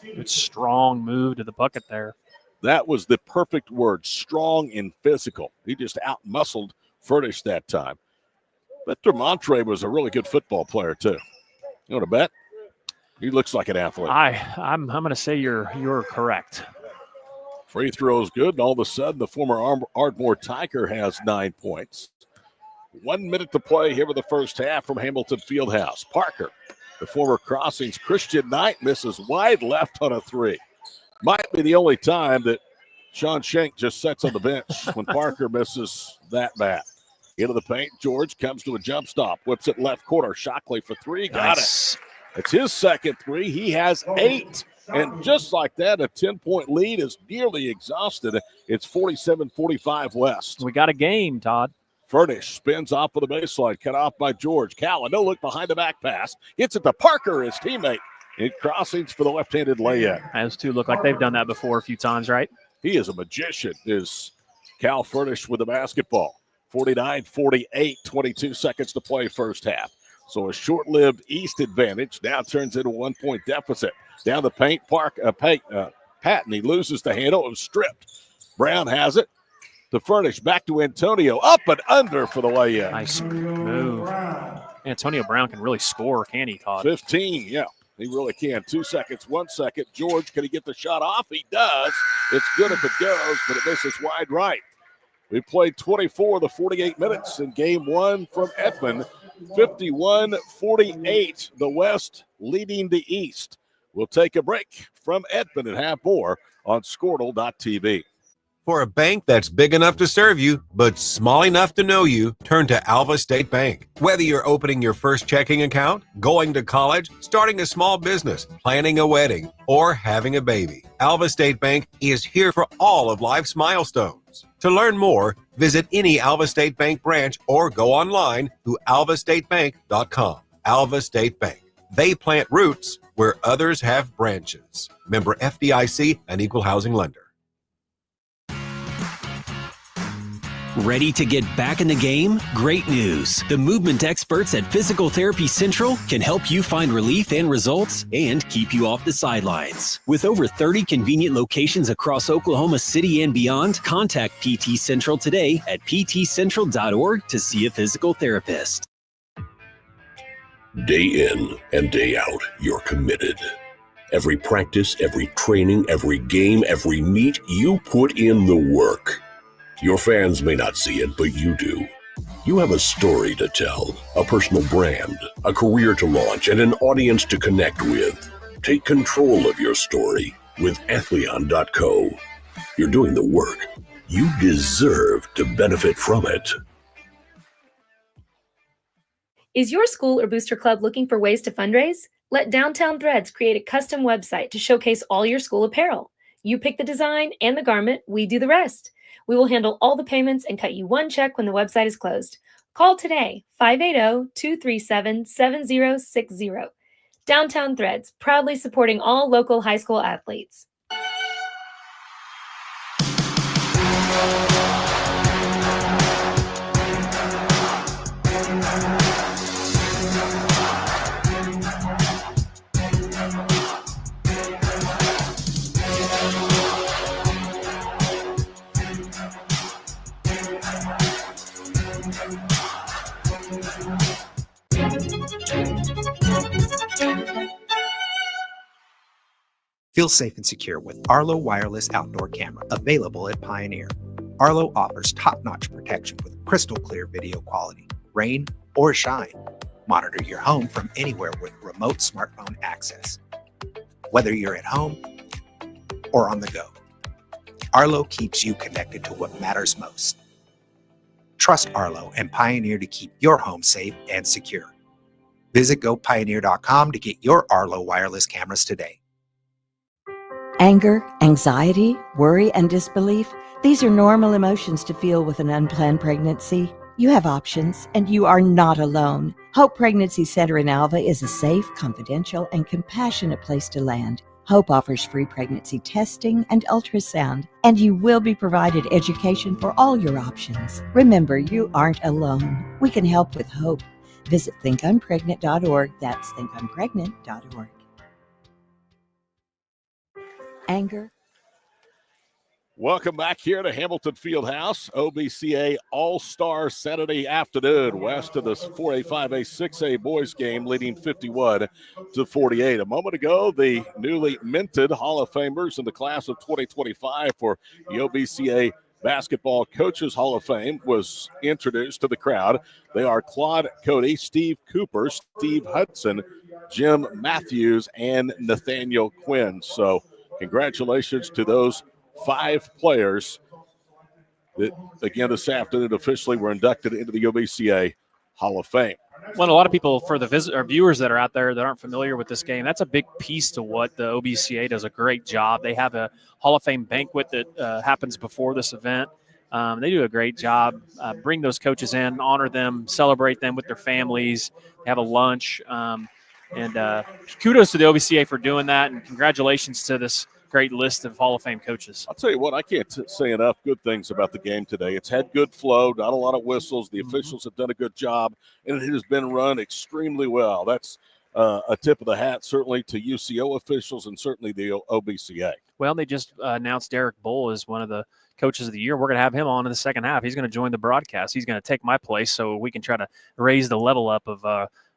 Good strong move to the bucket there. That was the perfect word, strong and physical. He just out-muscled Furnish that time. But DeMontre was a really good football player, too. You want to bet? He looks like an athlete. I'm going to say you're correct. Free throws good, and all of a sudden the former Ardmore Tiger has 9 points. 1 minute to play here with the first half from Hamilton Fieldhouse. Parker, the former Crossings Christian Knight, misses wide left on a 3. Might be the only time that Sean Schenk just sits on the bench when Parker misses that bad. Into the paint, George comes to a jump stop, whips it left corner. Shockley for 3, got it. It's his second 3. He has 8. And just like that, a 10-point lead is nearly exhausted. It's 47-45 West. We got a game, Todd. Furnish spins off of the baseline, cut off by George. Callen, no look behind the back pass. Gets it to Parker, his teammate. In crossings for the left-handed layup. Those two look like they've done that before a few times, right? He is a magician, is Cal Furnish with the basketball. 49-48, 22 seconds to play first half. So a short-lived East advantage now turns into a 1-point deficit. Down the paint, Patton, he loses the handle. It was stripped. Brown has it to Furnish. Back to Antonio. Up and under for the layup. Nice move. Antonio Brown can really score, can he, Todd? 15, yeah. He really can. 2 seconds, 1 second. George, can he get the shot off? He does. It's good if it goes, but it misses wide right. We played 24 of the 48 minutes in game 1 from Edmond. 51-48, the West leading the East. We'll take a break from Edmond and have more on Squirtle.tv. For a bank that's big enough to serve you, but small enough to know you, turn to Alva State Bank. Whether you're opening your first checking account, going to college, starting a small business, planning a wedding, or having a baby, Alva State Bank is here for all of life's milestones. To learn more, visit any Alva State Bank branch or go online to alvastatebank.com. Alva State Bank. They plant roots where others have branches. Member FDIC, an equal housing lender. Ready to get back in the game? Great news. The movement experts at Physical Therapy Central can help you find relief and results and keep you off the sidelines. With over 30 convenient locations across Oklahoma City and beyond, contact PT Central today at ptcentral.org to see a physical therapist. Day in and day out, you're committed. Every practice, every training, every game, every meet, you put in the work. Your fans may not see it, but you do. You have a story to tell, a personal brand, a career to launch, and an audience to connect with. Take control of your story with Athleon.co. You're doing the work. You deserve to benefit from it. Is your school or booster club looking for ways to fundraise? Let Downtown Threads create a custom website to showcase all your school apparel. You pick the design and the garment, we do the rest. We will handle all the payments and cut you one check when the website is closed. Call today, 580-237-7060. Downtown Threads, proudly supporting all local high school athletes. Feel safe and secure with Arlo Wireless Outdoor Camera, available at Pioneer. Arlo offers top-notch protection with crystal clear video quality, rain or shine. Monitor your home from anywhere with remote smartphone access. Whether you're at home or on the go, Arlo keeps you connected to what matters most. Trust Arlo and Pioneer to keep your home safe and secure. Visit gopioneer.com to get your Arlo wireless cameras today. Anger, anxiety, worry, and disbelief, these are normal emotions to feel with an unplanned pregnancy. You have options, and you are not alone. Hope Pregnancy Center in Alva is a safe, confidential, and compassionate place to land. Hope offers free pregnancy testing and ultrasound, and you will be provided education for all your options. Remember, you aren't alone. We can help with hope. Visit thinkunpregnant.org. That's thinkunpregnant.org. Anger. Welcome back here to Hamilton Fieldhouse, OBCA All-Star Saturday afternoon, west of the 4A, 5A, 6A boys game, leading 51-48. A moment ago, the newly minted Hall of Famers in the class of 2025 for the OBCA Basketball Coaches Hall of Fame was introduced to the crowd. They are Claude Cody, Steve Cooper, Steve Hudson, Jim Matthews, and Nathaniel Quinn. So congratulations to those 5 players that, again, this afternoon officially were inducted into the OBCA Hall of Fame. Well, a lot of people, for the viewers that are out there that aren't familiar with this game, that's a big piece to what the OBCA does a great job. They have a Hall of Fame banquet that happens before this event. They do a great job. Bring those coaches in, honor them, celebrate them with their families, have a lunch. And kudos to the OBCA for doing that, and congratulations to this great list of Hall of Fame coaches. I'll tell you what, I can't say enough good things about the game today. It's had good flow, not a lot of whistles. The officials have done a good job, and it has been run extremely well. That's a tip of the hat, certainly, to UCO officials and certainly the OBCA. Well, they just announced Derek Bull as one of the coaches of the year. We're going to have him on in the second half. He's going to join the broadcast. He's going to take my place so we can try to raise the level up of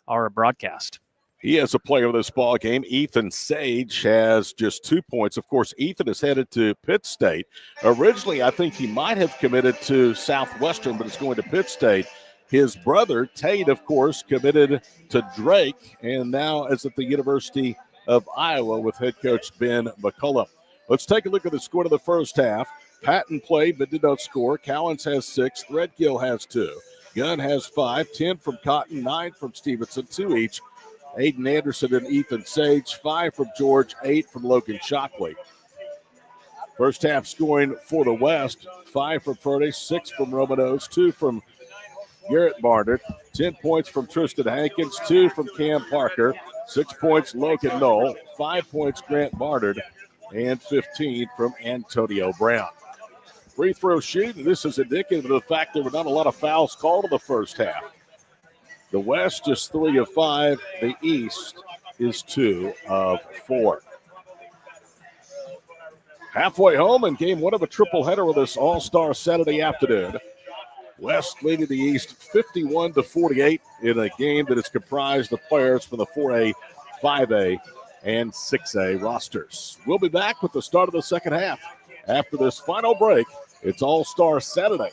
our broadcast. He is a player of this ball game. Ethan Sage has just 2 points. Of course, Ethan is headed to Pitt State. Originally, I think he might have committed to Southwestern, but it's going to Pitt State. His brother, Tate, of course, committed to Drake, and now is at the University of Iowa with head coach Ben McCullough. Let's take a look at the score of the first half. Patton played but did not score. Cowens has 6. Threadgill has 2. Gunn has 5. 10 from Cotton, 9 from Stevenson, 2 each. Aiden Anderson and Ethan Sage, 5 from George, 8 from Logan Shockley. First half scoring for the West, 5 from Ferdy, 6 from Romanos, 2 from Garrett Barnard, 10 points from Tristan Hankins, 2 from Cam Parker, 6 points Logan Knoll, 5 points Grant Barnard, and 15 from Antonio Brown. Free throw shooting, this is indicative of the fact there were not a lot of fouls called in the first half. The West is 3 of 5. The East is 2 of 4. Halfway home in game 1 of a triple-header with this All-Star Saturday afternoon. West leading the East 51-48 in a game that is comprised of players from the 4A, 5A, and 6A rosters. We'll be back with the start of the second half. After this final break, it's All-Star Saturday.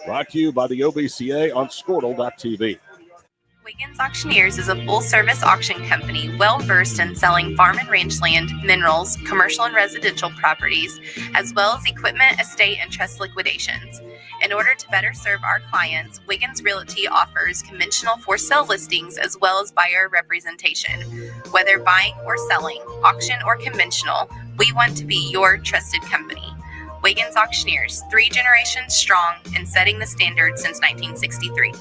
Brought to you by the OBCA on Squirtle.tv. Wiggins Auctioneers is a full-service auction company well-versed in selling farm and ranch land, minerals, commercial and residential properties, as well as equipment, estate, and trust liquidations. In order to better serve our clients, Wiggins Realty offers conventional for-sale listings as well as buyer representation. Whether buying or selling, auction or conventional, we want to be your trusted company. Wiggins Auctioneers, 3 generations strong and setting the standard since 1963.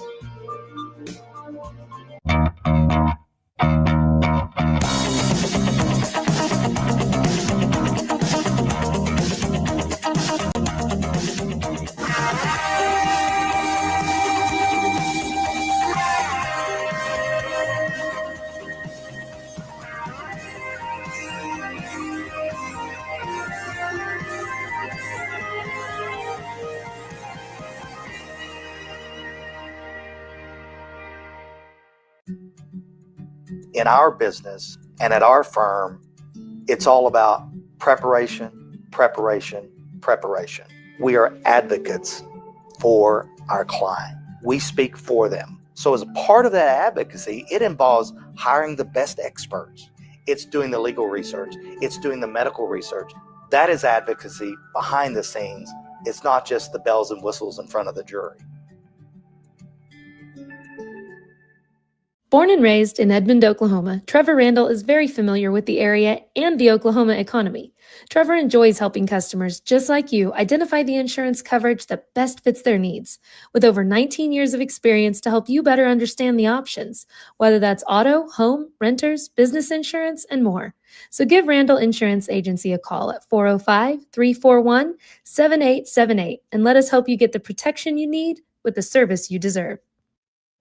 In our business and at our firm, it's all about preparation, preparation, preparation. We are advocates for our client. We speak for them. So as a part of that advocacy, it involves hiring the best experts. It's doing the legal research. It's doing the medical research. That is advocacy behind the scenes. It's not just the bells and whistles in front of the jury. Born and raised in Edmond, Oklahoma, Trevor Randall is very familiar with the area and the Oklahoma economy. Trevor enjoys helping customers just like you identify the insurance coverage that best fits their needs, with over 19 years of experience to help you better understand the options, whether that's auto, home, renters, business insurance, and more. So give Randall Insurance Agency a call at 405-341-7878 and let us help you get the protection you need with the service you deserve.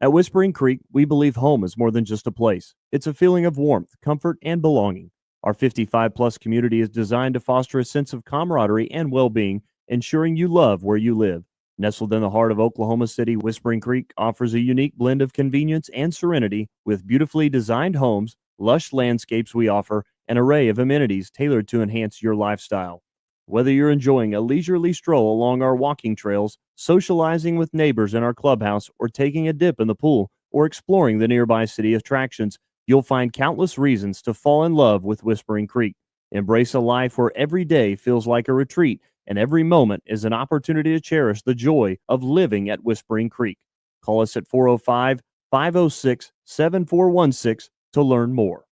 At Whispering Creek, we believe home is more than just a place. It's a feeling of warmth, comfort, and belonging. Our 55-plus community is designed to foster a sense of camaraderie and well-being, ensuring you love where you live. Nestled in the heart of Oklahoma City, Whispering Creek offers a unique blend of convenience and serenity with beautifully designed homes, lush landscapes we offer, an array of amenities tailored to enhance your lifestyle. Whether you're enjoying a leisurely stroll along our walking trails, socializing with neighbors in our clubhouse, or taking a dip in the pool, or exploring the nearby city attractions, you'll find countless reasons to fall in love with Whispering Creek. Embrace a life where every day feels like a retreat and every moment is an opportunity to cherish the joy of living at Whispering Creek. Call us at 405-506-7416 to learn more.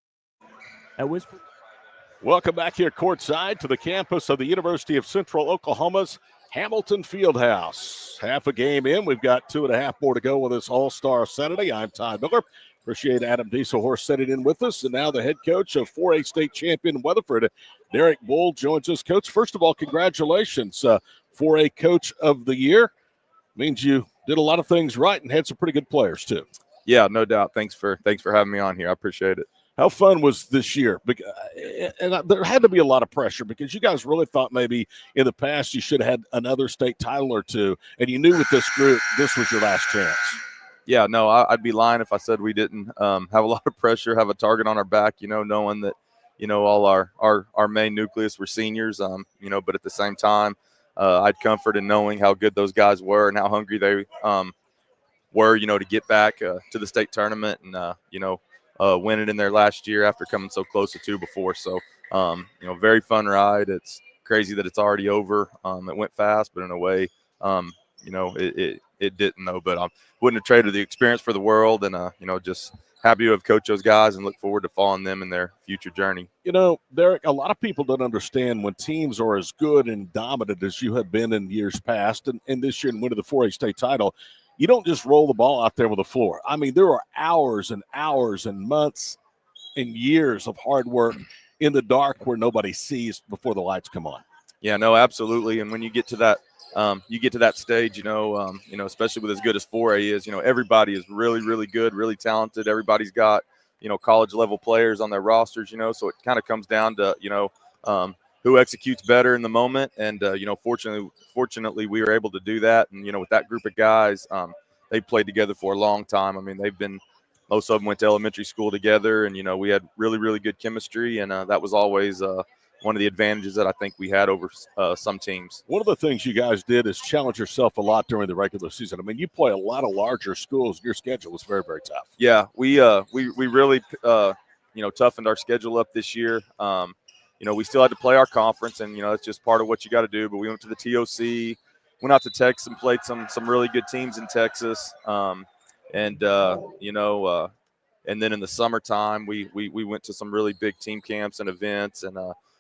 At Whispering Welcome back here courtside to the campus of the University of Central Oklahoma's Hamilton Fieldhouse. Half a game in. We've got 2.5 more to go with this All-Star Saturday. I'm Todd Miller. Appreciate Adam Dieselhorst sitting in with us. And now the head coach of 4A state champion Weatherford, Derek Bull, joins us. Coach, first of all, congratulations. 4A Coach of the Year. Means you did a lot of things right and had some pretty good players, too. Yeah, no doubt. Thanks for having me on here. I appreciate it. How fun was this year? And there had to be a lot of pressure because you guys really thought maybe in the past you should have had another state title or two, and you knew with this group this was your last chance. Yeah, no, I'd be lying if I said we didn't have a lot of pressure, have a target on our back, knowing that, all our main nucleus were seniors, but at the same time, I'd comfort in knowing how good those guys were and how hungry they were, to get back to the state tournament and, win it in their last year after coming so close to 2 before. So, very fun ride. It's crazy that it's already over. It went fast, but in a way, it didn't though. But I wouldn't have traded the experience for the world, and just happy to have coached those guys and look forward to following them in their future journey. Derek, a lot of people don't understand when teams are as good and dominant as you have been in years past, and this year in winning the 4A state title, you don't just roll the ball out there with the floor. I mean, there are hours and hours and months and years of hard work in the dark where nobody sees before the lights come on. Yeah, no, absolutely. And when you get to that stage, especially with as good as 4A is, everybody is really, really good, really talented. Everybody's got, college level players on their rosters, so it kind of comes down to, who executes better in the moment. And, fortunately we were able to do that. And, with that group of guys, they played together for a long time. I mean, most of them went to elementary school together, and, we had really, really good chemistry. And that was always one of the advantages that I think we had over some teams. One of the things you guys did is challenge yourself a lot during the regular season. I mean, you play a lot of larger schools. Your schedule was very, very tough. Yeah, we really toughened our schedule up this year. We still had to play our conference, and that's just part of what you got to do. But we went to the TOC, went out to Texas and played some really good teams in Texas. And then in the summertime, we went to some really big team camps and events, and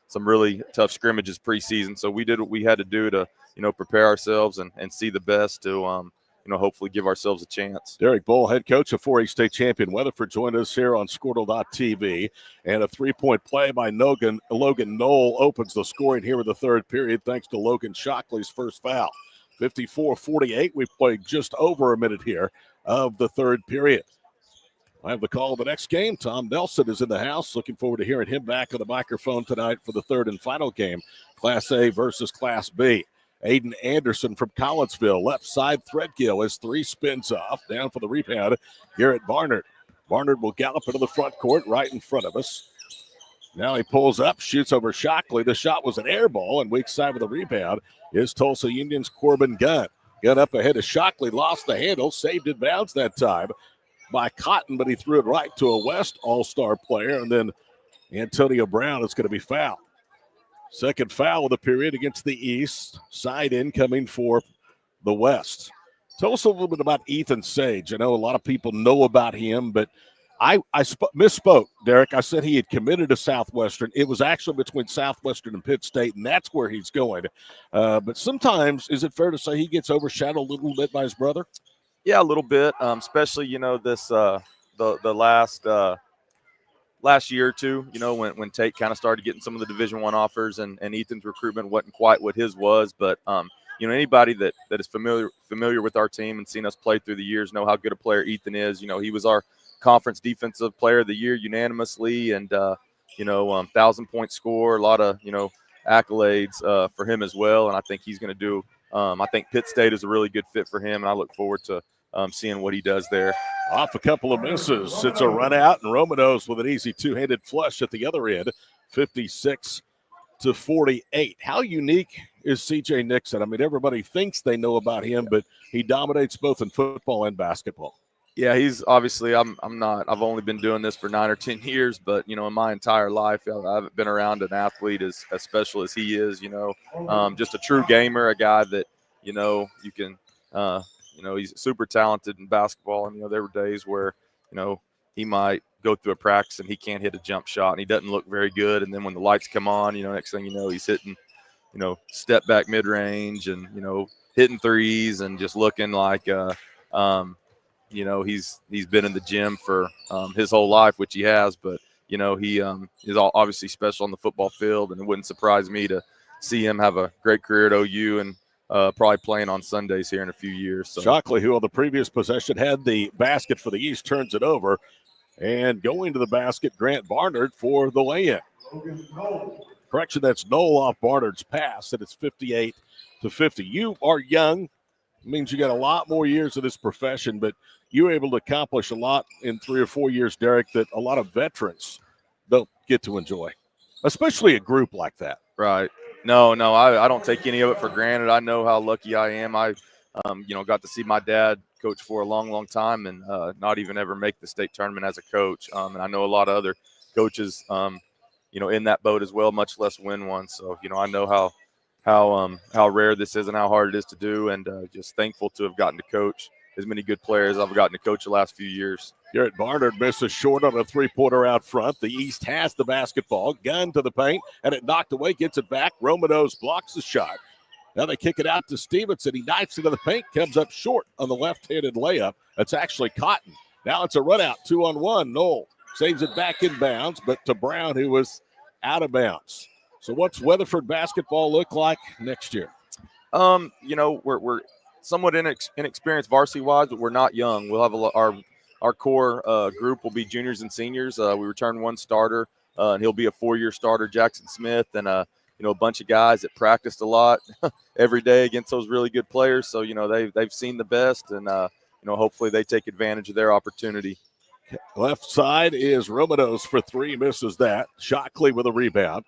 some really tough scrimmages preseason. So we did what we had to do to, prepare ourselves and see the best to, hopefully give ourselves a chance. Derek Bull, head coach of 4A state champion Weatherford, joined us here on Squirtle.tv. And a 3-point play by Logan Knoll opens the scoring here in the third period, thanks to Logan Shockley's first foul. 54-48. We've played just over a minute here of the third period. I have the call of the next game. Tom Nelson is in the house. Looking forward to hearing him back on the microphone tonight for the third and final game, Class A versus Class B. Aiden Anderson from Collinsville, left side Threadgill as three spins off. Down for the rebound, Garrett Barnard. Barnard will gallop into the front court right in front of us. Now he pulls up, shoots over Shockley. The shot was an air ball, and weak side with the rebound is Tulsa Union's Corbin Gunn. Gunn up ahead of Shockley, lost the handle, saved it bounds that time by Cotton, but he threw it right to a West All-Star player, and then Antonio Brown is going to be fouled. Second foul of the period against the East. Side in coming for the West. Tell us a little bit about Ethan Sage. I know a lot of people know about him, but I misspoke, Derek. I said he had committed to Southwestern. It was actually between Southwestern and Pitt State, and that's where he's going. But sometimes, is it fair to say he gets overshadowed a little bit by his brother? Yeah, a little bit, especially, this the last year or two, when Tate kind of started getting some of the Division I offers, and Ethan's recruitment wasn't quite what his was. But, anybody that is familiar with our team and seen us play through the years know how good a player Ethan is. He was our conference defensive player of the year unanimously, and, 1,000-point score, a lot of, accolades for him as well. And I think he's going to do I think Pitt State is a really good fit for him, and I look forward to seeing what he does there. Off a couple of misses. It's a run out, and Romanos with an easy two-handed flush at the other end, 56-48. How unique is C.J. Nixon? I mean, everybody thinks they know about him, but he dominates both in football and basketball. Yeah, he's obviously, I've only been doing this for 9 or 10 years, but, in my entire life, I haven't been around an athlete as special as he is, just a true gamer, a guy that, you can, he's super talented in basketball. And, there were days where, he might go through a practice and he can't hit a jump shot and he doesn't look very good. And then when the lights come on, next thing you know, he's hitting, step back mid-range and, hitting threes and just looking like, he's been in the gym for his whole life, which he has. But, he is obviously special on the football field, and it wouldn't surprise me to see him have a great career at OU and probably playing on Sundays here in a few years. So. Shockley, who on the previous possession had the basket for the East, turns it over. And going to the basket, Grant Barnard for the lay-in. Correction, that's Knoll off Barnard's pass, and it's 58-50. You are young. It means you got a lot more years of this profession, but you were able to accomplish a lot in 3 or 4 years, Derek, that a lot of veterans don't get to enjoy, especially a group like that. Right. No, I don't take any of it for granted. I know how lucky I am. I, got to see my dad coach for a long, long time and not even ever make the state tournament as a coach. And I know a lot of other coaches, in that boat as well, much less win one. So, I know how rare this is and how hard it is to do, and just thankful to have gotten to coach as many good players I've gotten to coach the last few years. Garrett Barnard misses short on a three-pointer out front. The East has the basketball. Gun to the paint, and it knocked away, gets it back. Romanos blocks the shot. Now they kick it out to Stevenson. He knifes into the paint, comes up short on the left-handed layup. That's actually Cotton. Now it's a run out, 2-on-1. Knoll saves it back in bounds, but to Brown, who was out of bounds. So what's Weatherford basketball look like next year? We're somewhat inexperienced varsity-wise, but we're not young. We'll have our core group will be juniors and seniors. We return one starter, and he'll be a 4-year starter, Jackson Smith, and a bunch of guys that practiced a lot every day against those really good players. So, they've seen the best, and, hopefully they take advantage of their opportunity. Left side is Romanos for three, misses that. Shockley with a rebound.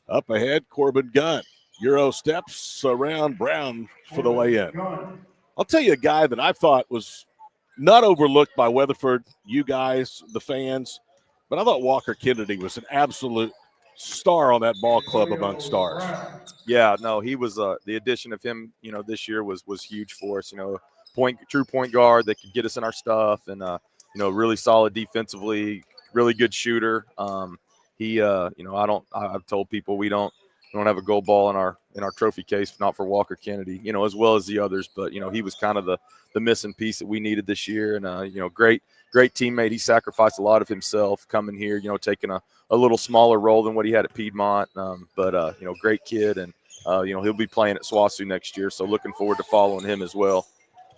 Up ahead, Corbin Gunn. Euro steps around Brown for the lay-in. I'll tell you a guy that I thought was not overlooked by Weatherford, you guys, the fans, but I thought Walker Kennedy was an absolute star on that ball club among stars. Yeah, no, he was the addition of him, this year was huge for us. True point guard that could get us in our stuff, and really solid defensively, really good shooter. I've told people we don't have a gold ball in our trophy case, not for Walker Kennedy, as well as the others. But he was kind of the missing piece that we needed this year, and great teammate. He sacrificed a lot of himself coming here, taking a little smaller role than what he had at Piedmont. But great kid, and he'll be playing at SWASU next year. So looking forward to following him as well.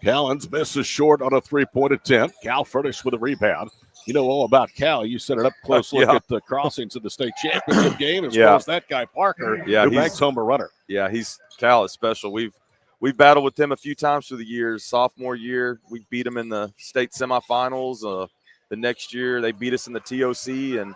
Callens misses short on a three-point attempt. Cal Furnish with a rebound. You know all about Cal. You set it up close look at the crossings of the state championship game, as well as that guy Parker, who banks home a runner. Yeah, Cal is special. We've battled with him a few times through the years. Sophomore year, we beat him in the state semifinals. The next year, they beat us in the TOC, and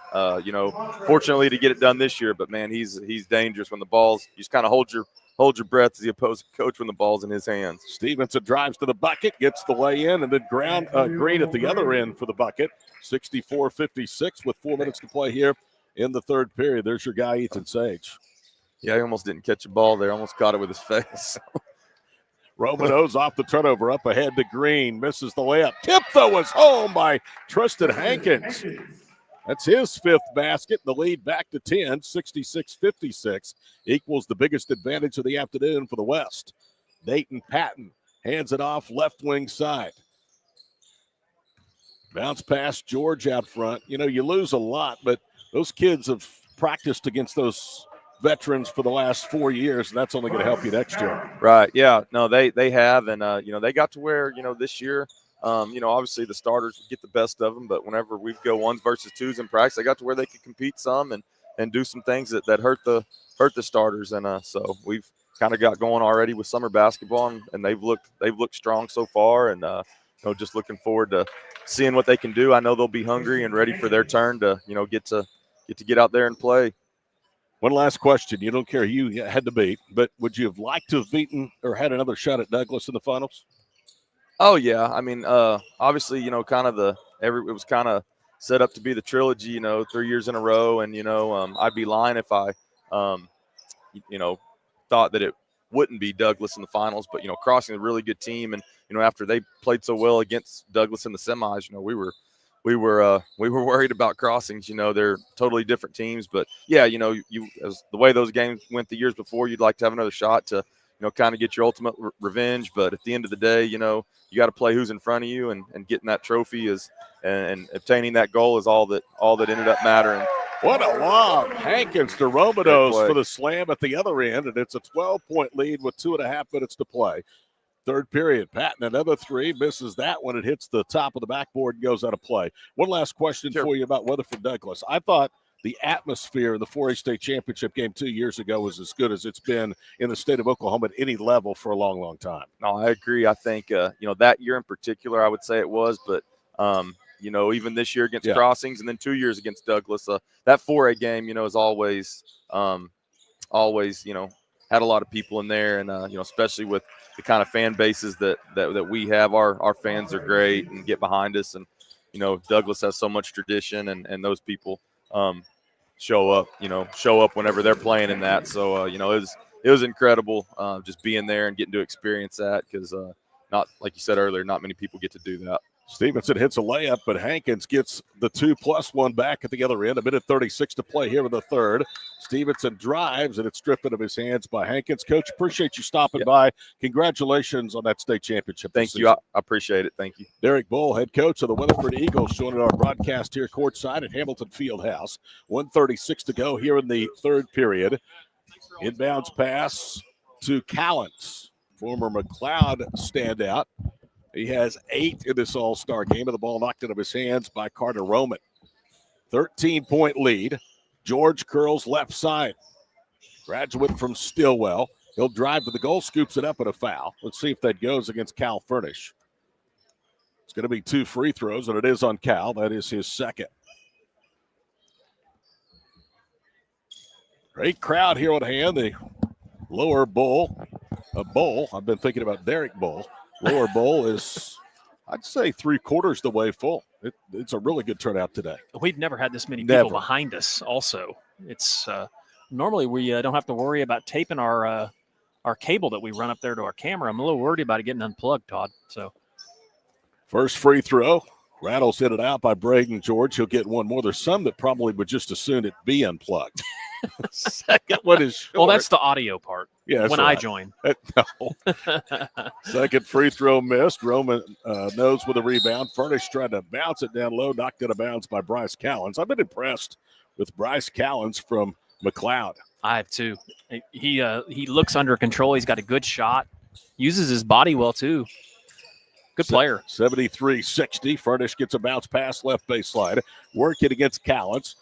fortunately to get it done this year. But man, he's dangerous when the ball's. You just kind of hold your breath as the opposing coach when the ball's in his hands. Stevenson drives to the bucket, gets the lay in, and then Green at the other end for the bucket. 64-56 with 4 minutes to play here in the third period. There's your guy, Ethan Sage. Yeah, he almost didn't catch a ball there. Almost caught it with his face. Romanos off the turnover, up ahead to Green. Misses the layup. Tip, though, was home by Tristan Hankins. That's his fifth basket. The lead back to 10, 66-56. Equals the biggest advantage of the afternoon for the West. Dayton Patton hands it off left wing side. Bounce past George out front. You lose a lot, but those kids have practiced against those veterans for the last 4 years, and that's only going to help you next year. Right, yeah. No, they have, and, they got to where, this year, obviously the starters get the best of them, but whenever we go ones versus twos in practice, they got to where they could compete some and do some things that hurt the starters. And so we've kind of got going already with summer basketball, and they've looked strong so far, and just looking forward to seeing what they can do. I know they'll be hungry and ready for their turn to get out there and play. One last question. You don't care who you had to beat, but would you have liked to have beaten or had another shot at Douglas in the finals? Oh yeah, I mean, obviously, it was kind of set up to be the trilogy, 3 years in a row, and I'd be lying if I, thought that it wouldn't be Douglas in the finals. But Crossing a really good team, and after they played so well against Douglas in the semis, we were worried about Crossings. They're totally different teams, but yeah, as the way those games went the years before, you'd like to have another shot to kind of get your ultimate revenge. But at the end of the day, you got to play who's in front of you, and getting that trophy and obtaining that goal is all that ended up mattering. What a lob. Hankins to Romanos for the slam at the other end, and it's a 12-point lead with 2.5 minutes to play. Third period, Patton, another three, misses that one. It hits the top of the backboard and goes out of play. One last question for you about Weatherford Douglas. I thought the atmosphere in the 4A state championship game 2 years ago was as good as it's been in the state of Oklahoma at any level for a long, long time. No, I agree. I think, that year in particular, I would say it was, but, even this year against Crossings and then 2 years against Douglas, that 4A game, is always, had a lot of people in there, and, especially with the kind of fan bases that we have, our fans are great and get behind us. And, Douglas has so much tradition, and those people show up whenever they're playing in that. So, it was incredible just being there and getting to experience that because not, like you said earlier, not many people get to do that. Stevenson hits a layup, but Hankins gets the 2+1 back at the other end. 1:36 to play here in the third. Stevenson drives, and it's stripped out of his hands by Hankins. Coach, appreciate you stopping by. Congratulations on that state championship. Thank you. I appreciate it. Thank you. Derek Bull, head coach of the Weatherford Eagles, joining our broadcast here courtside at Hamilton Fieldhouse. 1:36 to go here in the third period. Inbounds pass to Callens, former McLeod standout. He has 8 in this all-star game, and the ball knocked out of his hands by Carter Roman. 13-point lead. George curls left side. Graduate from Stillwell. He'll drive to the goal, scoops it up, and a foul. Let's see if that goes against Cal Furnish. It's going to be 2 free throws, and it is on Cal. That is his second. Great crowd here on hand. The lower bowl. I've been thinking about Derek Bull. Lower bowl is, I'd say, 3/4 the way full. It's a really good turnout today. We've never had this many people behind us also. It's normally we don't have to worry about taping our cable that we run up there to our camera. I'm a little worried about it getting unplugged, Todd. So first free throw. Rattles hit it out by Braden George. He'll get one more. There's some that probably would just as soon it be unplugged. Second one is short. Well, that's the audio part. Yeah, when right. I join. No. Second free throw missed. Roman knows with a rebound. Furnish tried to bounce it down low, knocked out of bounds by Bryce Callens. I've been impressed with Bryce Callens from McLeod. I have too. He looks under control. He's got a good shot. Uses his body well too. Good player. 73-60. Furnish gets a bounce pass left baseline. Work it against Callens.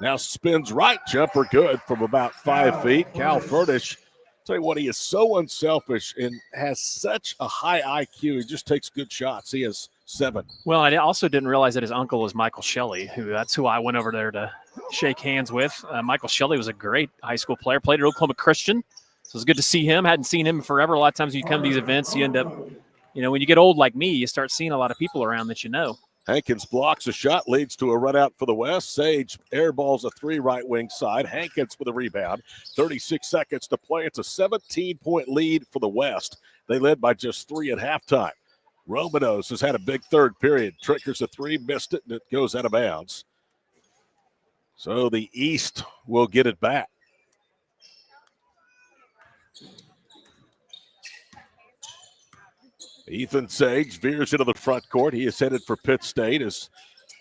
Now spins right. Jumper good from about 5 feet. Cal Furnish, tell you what, he is so unselfish and has such a high IQ. He just takes good shots. He has 7. Well, I also didn't realize that his uncle was Michael Shelley, that's who I went over there to shake hands with. Michael Shelley was a great high school player, played at Oklahoma Christian. So it's good to see him. Hadn't seen him forever. A lot of times when you come to these events, you end up, when you get old like me, you start seeing a lot of people around that you know. Hankins blocks a shot, leads to a run out for the West. Sage airballs a 3 right wing side. Hankins with a rebound. 36 seconds to play. It's a 17-point lead for the West. They led by just 3 at halftime. Romanos has had a big third period. Triggers a 3, missed it, and it goes out of bounds. So the East will get it back. Ethan Sage veers into the front court. He is headed for Pitt State. As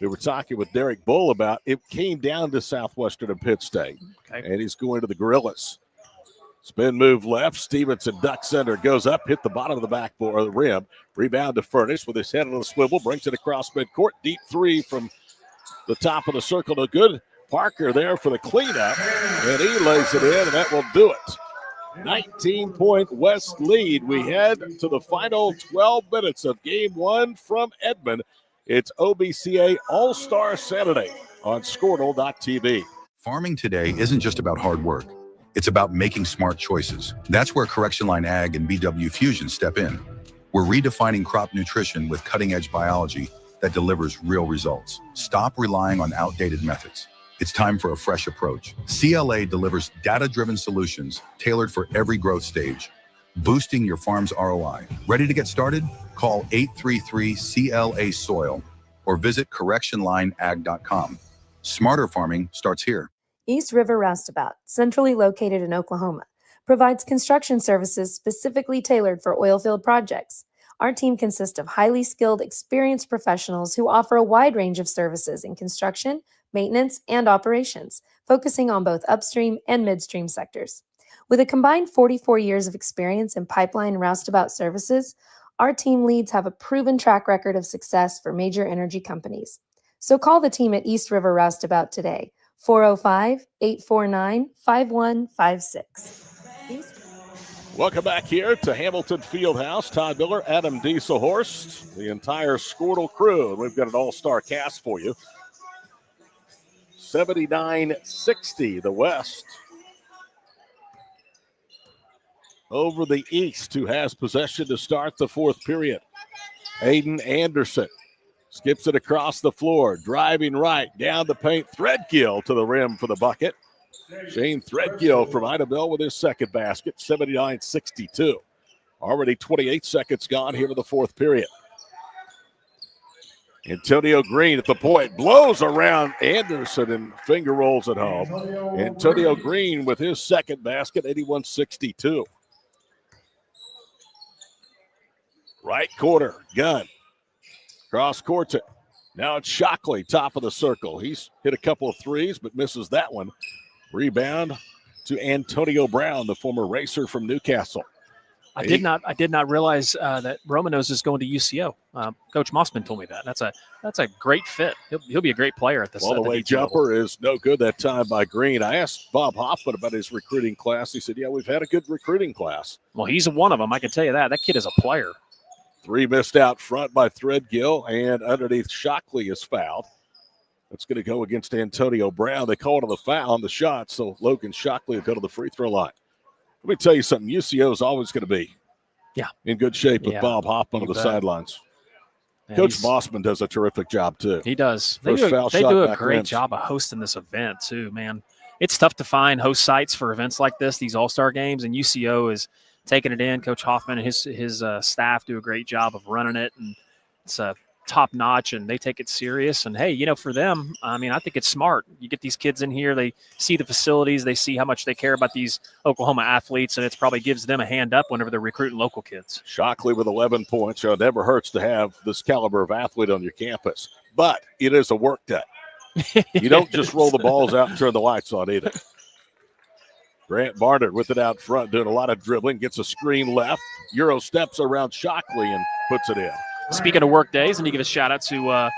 we were talking with Derek Bull about, it came down to Southwestern and Pitt State. Okay. And he's going to the Gorillas. Spin move left. Stevenson ducks under, goes up, hit the bottom of the backboard or the rim. Rebound to Furnish with his head on the swivel, brings it across midcourt. Deep 3 from the top of the circle. No good. Parker there for the cleanup, and he lays it in, and that will do it. 19-point West lead. We head to the final 12 minutes of Game 1 from Edmond. It's OBCA All-Star Saturday on Squirtle.tv. Farming today isn't just about hard work. It's about making smart choices. That's where Correction Line Ag and BW Fusion step in. We're redefining crop nutrition with cutting-edge biology that delivers real results. Stop relying on outdated methods. It's time for a fresh approach. CLA delivers data-driven solutions tailored for every growth stage, boosting your farm's ROI. Ready to get started? Call 833-CLA-SOIL or visit correctionlineag.com. Smarter farming starts here. East River Roustabout, centrally located in Oklahoma, provides construction services specifically tailored for oilfield projects. Our team consists of highly skilled, experienced professionals who offer a wide range of services in construction, maintenance, and operations, focusing on both upstream and midstream sectors. With a combined 44 years of experience in pipeline and roustabout services, our team leads have a proven track record of success for major energy companies. So call the team at East River Roustabout today, 405-849-5156. Welcome back here to Hamilton Fieldhouse. Todd Miller, Adam Dieselhorst, the entire Squirtle crew. We've got an all-star cast for you. 79-60, the West over the East, who has possession to start the fourth period. Aiden Anderson Skips it across the floor, driving right, down the paint. Threadgill to the rim for the bucket. Shane Threadgill from Idabel with his second basket, 79-62. Already 28 seconds gone here in the fourth period. Antonio Green at the point, blows around Anderson and finger rolls it home. Antonio Green with his second basket, 81-62. Right quarter, Gunn. Cross court. Now it's Shockley, top of the circle. He's hit a couple of threes, but misses that one. Rebound to Antonio Brown, the former racer from Newcastle. I did not realize that Romanos is going to UCO. Coach Mossman told me that. That's a great fit. He'll be a great player at this. Well, the way jumper is no good that time by Green. I asked Bob Hoffman about his recruiting class. He said, "Yeah, we've had a good recruiting class." Well, he's one of them. I can tell you that. That kid is a player. Three missed out front by Threadgill, and underneath Shockley is fouled. That's going to go against Antonio Brown. They called on the foul on the shot, so Logan Shockley will go to the free throw line. Let me tell you something. UCO is always going to be in good shape with Bob Hoffman on the sidelines. Yeah, Coach Mossman does a terrific job, too. He does. They do a great job of hosting this event, too, man. It's tough to find host sites for events like this, these all-star games, and UCO is taking it in. Coach Hoffman and his staff do a great job of running it, and it's top notch, and they take it serious. And hey, for them, I mean, I think it's smart. You get these kids in here, they see the facilities, they see how much they care about these Oklahoma athletes, and it probably gives them a hand up whenever they're recruiting local kids. Shockley with 11 points. It never hurts to have this caliber of athlete on your campus, but it is a work day. You don't just roll the balls out and turn the lights on either. Grant Barnard with it out front, doing a lot of dribbling, gets a screen left. Euro steps around Shockley and puts it in. Speaking of work days, I need to give a shout out to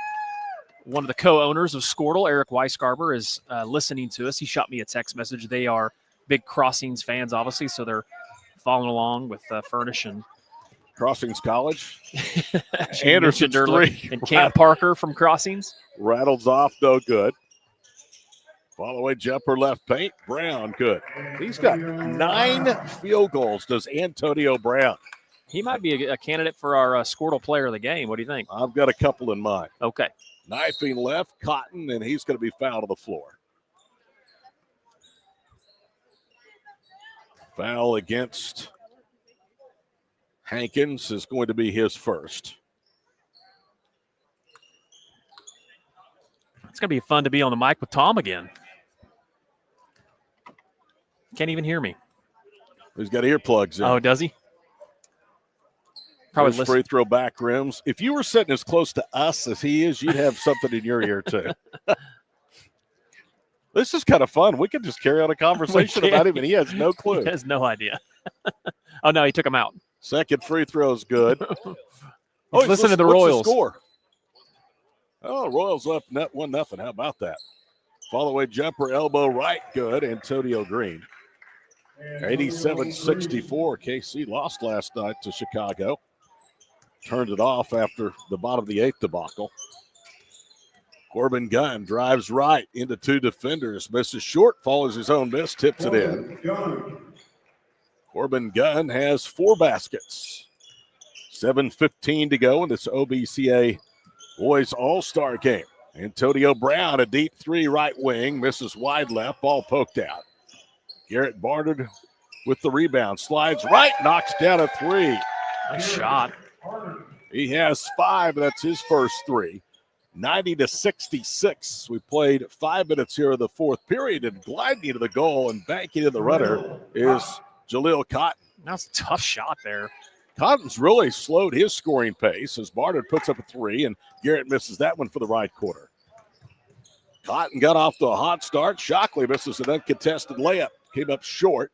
one of the co-owners of Squirtle, Eric Weisgarber, is listening to us. He shot me a text message. They are big Crossings fans, obviously, so they're following along with Furnish and Crossings College. Anderson three. And Cam Parker from Crossings. Rattles off, no good. Follow-away jumper left paint. Brown, good. He's got 9 field goals, does Antonio Brown. He might be a candidate for our Squirtle player of the game. What do you think? I've got a couple in mind. Okay. Knifing left, Cotton, and he's going to be fouled on the floor. Foul against Hankins is going to be his first. It's going to be fun to be on the mic with Tom again. Can't even hear me. He's got earplugs in. Oh, does he? Probably free throw back rims. If you were sitting as close to us as he is, you'd have something in your ear too. This is kind of fun. We could just carry on a conversation about him, and he has no clue. He has no idea. Oh, no, he took him out. Second free throw is good. He's listening to the Royals. The score? Oh, Royals up 1-0. How about that? Follow-away jumper, elbow right, good. Antonio Green. 87-64. KC lost last night to Chicago. Turned it off after the bottom of the 8th debacle. Corbin Gunn drives right into 2 defenders. Misses short, follows his own miss, tips it in. Corbin Gunn has 4 baskets. 7:15 to go in this OBCA Boys All-Star game. Antonio Brown, a deep 3 right wing, misses wide left, ball poked out. Garrett Barnard with the rebound, slides right, knocks down a 3. Nice shot. He has 5, that's his first 3. 90-66. We played 5 minutes here in the fourth period, and gliding to the goal and banking in the runner is Jaleel Cotton. That's a tough shot there. Cotton's really slowed his scoring pace as Barnard puts up a 3, and Garrett misses that one for the right quarter. Cotton got off to a hot start. Shockley misses an uncontested layup. Came up short.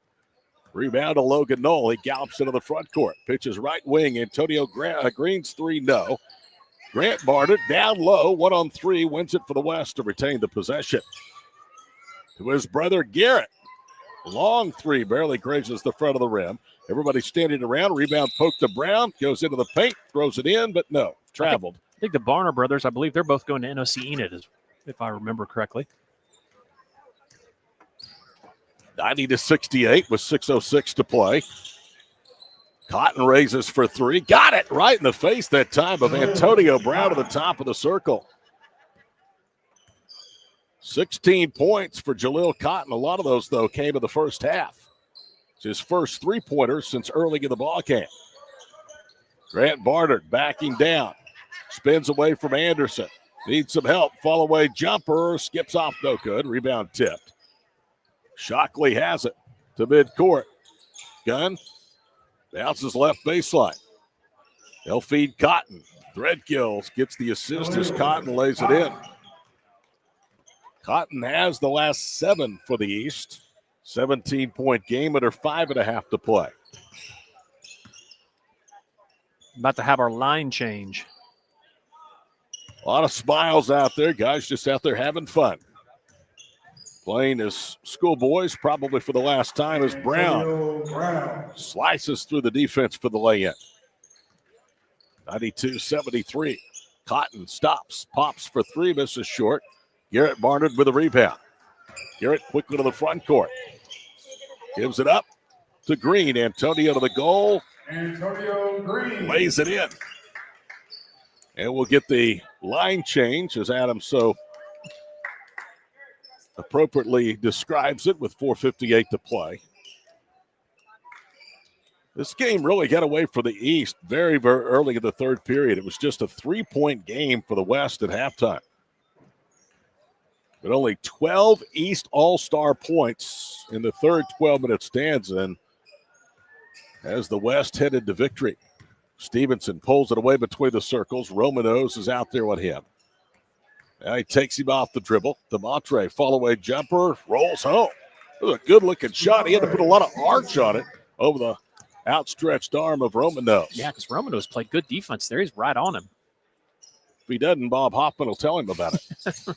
Rebound to Logan Knoll. He gallops into the front court. Pitches right wing. Antonio Green's 3, no. Grant Barnard down low. 1-on-3. Wins it for the West to retain the possession. To his brother Garrett. Long 3. Barely grazes the front of the rim. Everybody standing around. Rebound poked to Brown. Goes into the paint. Throws it in, but no. Traveled. I think the Barner brothers, I believe they're both going to NOC Enid, if I remember correctly. 90-68 with 6:06 to play. Cotton raises for three. Got it right in the face that time of Antonio Brown to the top of the circle. 16 points for Jaleel Cotton. A lot of those, though, came in the first half. It's his first three-pointer since early in the ballgame. Grant Barnard backing down. Spins away from Anderson. Needs some help. Fall away jumper. Skips off, no good. Rebound tipped. Shockley has it to midcourt. Gunn bounces left baseline. They'll feed Cotton. Threadgills gets the assist as Cotton lays it in. Cotton has the last 7 for the East. 17-point game under 5.5 to play. About to have our line change. A lot of smiles out there. Guys just out there having fun. Playing as schoolboys, probably for the last time, as Brown slices through the defense for the lay-in. 92-73. Cotton stops, pops for three, misses short. Garrett Barnard with a rebound. Garrett quickly to the front court. Gives it up to Green. Antonio to the goal. Antonio Green lays it in. And we'll get the line change as Adam so appropriately describes it with 4:58 to play. This game really got away for the East very, very early in the third period. It was just a 3-point game for the West at halftime. But only 12 East All-Star points in the third 12-minute stanza. And as the West headed to victory, Stevenson pulls it away between the circles. Romanos is out there with him. Now he takes him off the dribble. DeMontre, fall-away jumper, rolls home. It was a good-looking shot. He had to put a lot of arch on it over the outstretched arm of Romanos. Yeah, because Romanos played good defense there. He's right on him. If he doesn't, Bob Hoffman will tell him about it.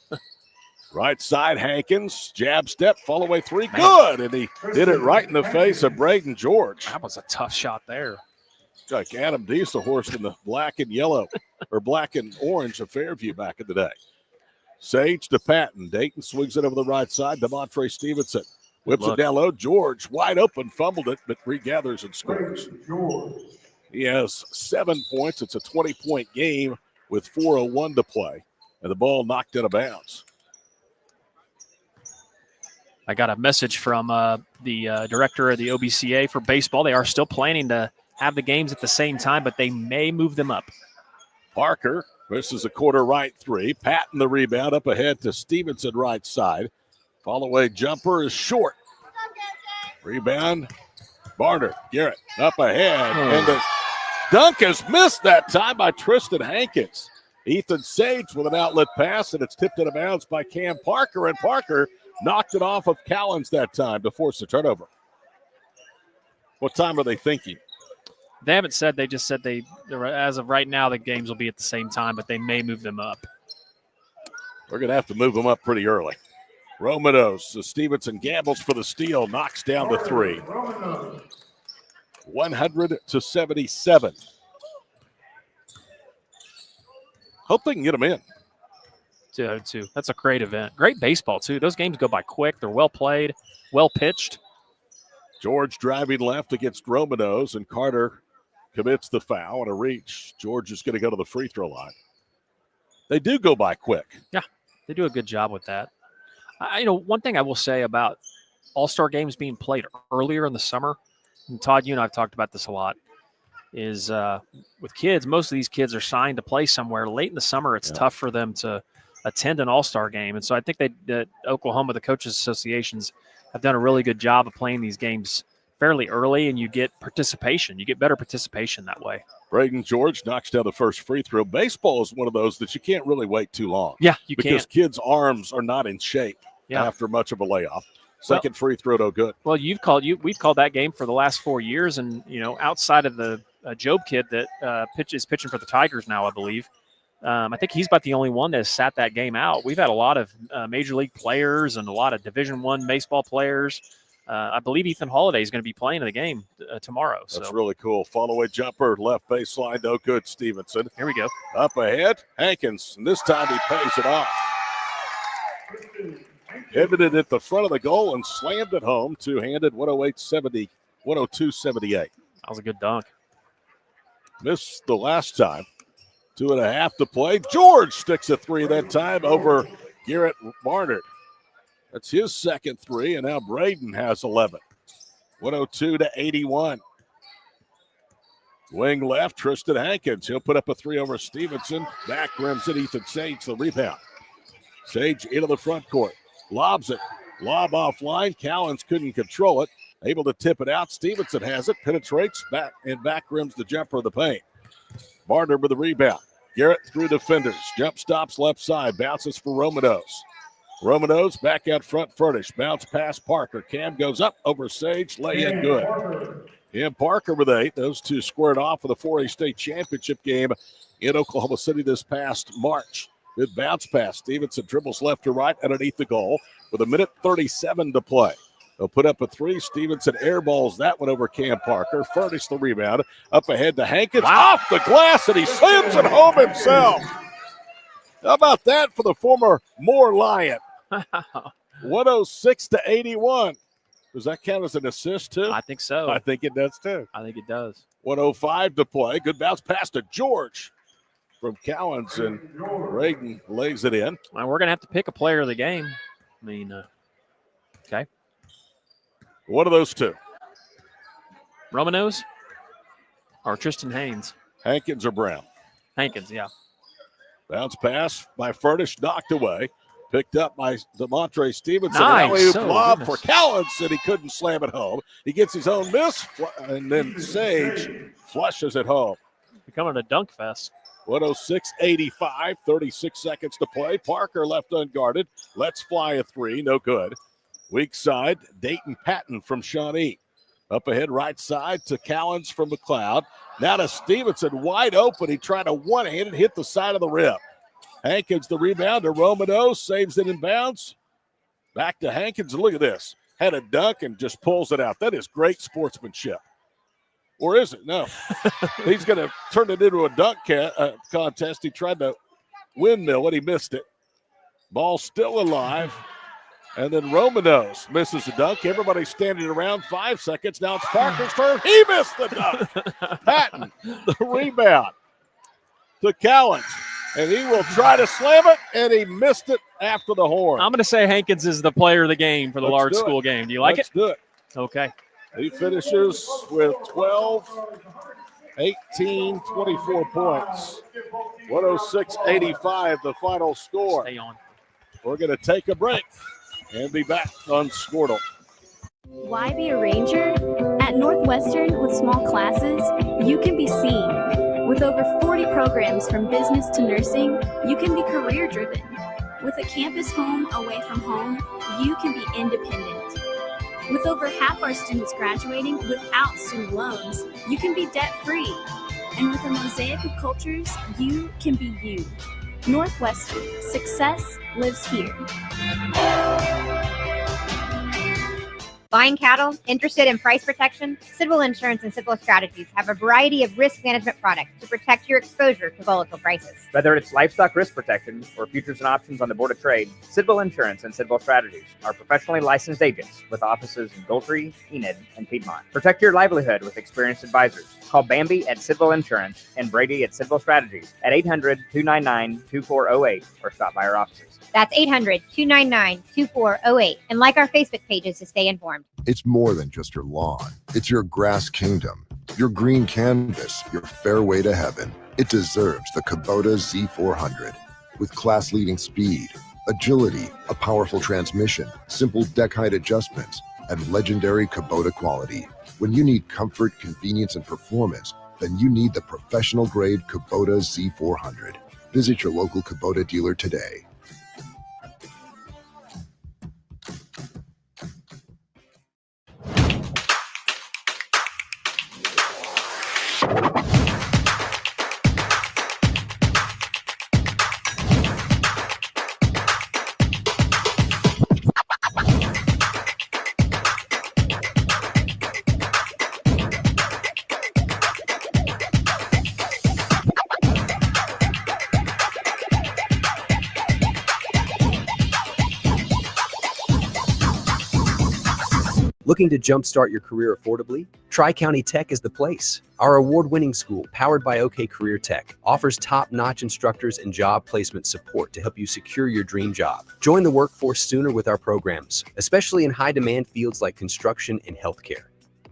Right side, Hankins, jab step, fall-away three, good. And he did it right in the face of Braden George. That was a tough shot there. Like Adam Dieselhorst in the black and yellow, or black and orange of Fairview back in the day. Sage to Patton. Dayton swings it over the right side. DeMontre Stevenson whips it down low. George wide open, fumbled it, but regathers and scores. He has 7 points. It's a 20-point game with 4:01 to play, and the ball knocked out of bounds. I got a message from the director of the OBCA for baseball. They are still planning to have the games at the same time, but they may move them up. Parker, this is a quarter right three. Patton the rebound up ahead to Stevenson right side. Fall-away jumper is short. Rebound, Barnard. Garrett up ahead. And the dunk is missed that time by Tristan Hankins. Ethan Sage with an outlet pass, and it's tipped out of bounds by Cam Parker. And Parker knocked it off of Callens that time to force the turnover. What time are they thinking? They haven't said. They just said as of right now, the games will be at the same time, but they may move them up. We're going to have to move them up pretty early. Romanos, Stevenson gambles for the steal, knocks down the three. 100-77. Hope they can get them in. Too. That's a great event. Great baseball, too. Those games go by quick. They're well played, well pitched. George driving left against Romanos, and Carter commits the foul and a reach. George is going to go to the free throw line. They do go by quick. Yeah, they do a good job with that. One thing I will say about all-star games being played earlier in the summer, and Todd, you and I have talked about this a lot, is with kids, most of these kids are signed to play somewhere. Late in the summer, it's tough for them to attend an all-star game. And so I think that Oklahoma, the Coaches Associations, have done a really good job of playing these games fairly early, and you get participation. You get better participation that way. Braden George knocks down the first free throw. Baseball is one of those that you can't really wait too long. Yeah, you can't. Because kids' arms are not in shape after much of a layoff. Second free throw, no good. Well, we've called that game for the last 4 years, and outside of the Job kid that is pitching for the Tigers now, I believe. I think he's about the only one that has sat that game out. We've had a lot of major league players and a lot of Division I baseball players. I believe Ethan Holiday is going to be playing in the game tomorrow. That's really cool. Follow-away jumper, left baseline, no good, Stevenson. Here we go. Up ahead, Hankins, and this time he pays it off. Pivoted at the front of the goal and slammed it home, two-handed, 102-78. That was a good dunk. Missed the last time. 2.5 to play. George sticks a three that time over Garrett Barnard. That's his second three, and now Braden has 11. 102-81. Wing left, Tristan Hankins. He'll put up a three over Stevenson. Back rims it, Ethan Sage, the rebound. Sage into the front court. Lobs it. Lob offline. Callens couldn't control it. Able to tip it out. Stevenson has it. Penetrates back and back rims the jumper of the paint. Barnard with the rebound. Garrett through defenders. Jump stops left side. Bounces for Romanos. Romanos back out front. Furnish. Bounce past Parker. Cam goes up over Sage. Lay in good. And Parker with 8. Those two squared off for the 4A state championship game in Oklahoma City this past March. Good bounce pass. Stevenson dribbles left to right underneath the goal with 1:37 to play. They'll put up a three. Stevenson airballs that one over Cam Parker. Furnish the rebound. Up ahead to Hankins. Wow. Off the glass, and he slams it home himself. How about that for the former Moore Lion? 106-81. Does that count as an assist, too? I think so. I think it does, too. I think it does. 1:05 to play. Good bounce pass to George from Callens, and Braden lays it in. Well, we're going to have to pick a player of the game. I mean, okay. One of those two. Romanos or Tristan Haynes? Hankins or Brown? Hankins, yeah. Bounce pass by Furnish, knocked away. Picked up by DeMontre Stevenson. Nice. Lob for Callens, and he couldn't slam it home. He gets his own miss, and then Sage flushes it home. Becoming a dunk fest. 106-85, 36 seconds to play. Parker left unguarded. Let's fly a three, no good. Weak side, Dayton Patton from Shawnee. Up ahead, right side to Callens from McLeod. Now to Stevenson, wide open. He tried a one-handed, hit the side of the rim. Hankins the rebound to Romano, saves it in bounds. Back to Hankins, and look at this. Had a dunk and just pulls it out. That is great sportsmanship. Or is it? No. He's going to turn it into a dunk contest. He tried to windmill it. He missed it. Ball still alive. And then Romanos misses the dunk. Everybody's standing around. 5 seconds. Now it's Parker's turn. He missed the dunk. Patton, the rebound to Callens. And he will try to slam it, and he missed it after the horn. I'm going to say Hankins is the player of the game for the large school game. Do you like it? Let's do it. Okay. He finishes with 12, 18, 24 points. 106-85, the final score. Stay on. We're going to take a break and be back on Squirtle. Why be a ranger? At Northwestern, with small classes, you can be seen. With over 40 programs from business to nursing, you can be career-driven. With a campus home away from home, you can be independent. With over half our students graduating without student loans, you can be debt-free. And with a mosaic of cultures, you can be you. Northwestern, success lives here. Buying cattle? Interested in price protection? Sidwell Insurance and Sidwell Strategies have a variety of risk management products to protect your exposure to volatile prices. Whether it's livestock risk protection or futures and options on the Board of Trade, Sidwell Insurance and Sidwell Strategies are professionally licensed agents with offices in Goltry, Enid, and Piedmont. Protect your livelihood with experienced advisors. Call Bambi at Sidwell Insurance and Brady at Sidwell Strategies at 800-299-2408 or stop by our offices. That's 800-299-2408. And like our Facebook pages to stay informed. It's more than just your lawn. It's your grass kingdom, your green canvas, your fairway to heaven. It deserves the Kubota Z400. With class-leading speed, agility, a powerful transmission, simple deck height adjustments, and legendary Kubota quality. When you need comfort, convenience, and performance, then you need the professional-grade Kubota Z400. Visit your local Kubota dealer today. Looking to jumpstart your career affordably? Tri-County Tech is the place. Our award-winning school, powered by OK Career Tech, offers top-notch instructors and job placement support to help you secure your dream job. Join the workforce sooner with our programs, especially in high-demand fields like construction and healthcare.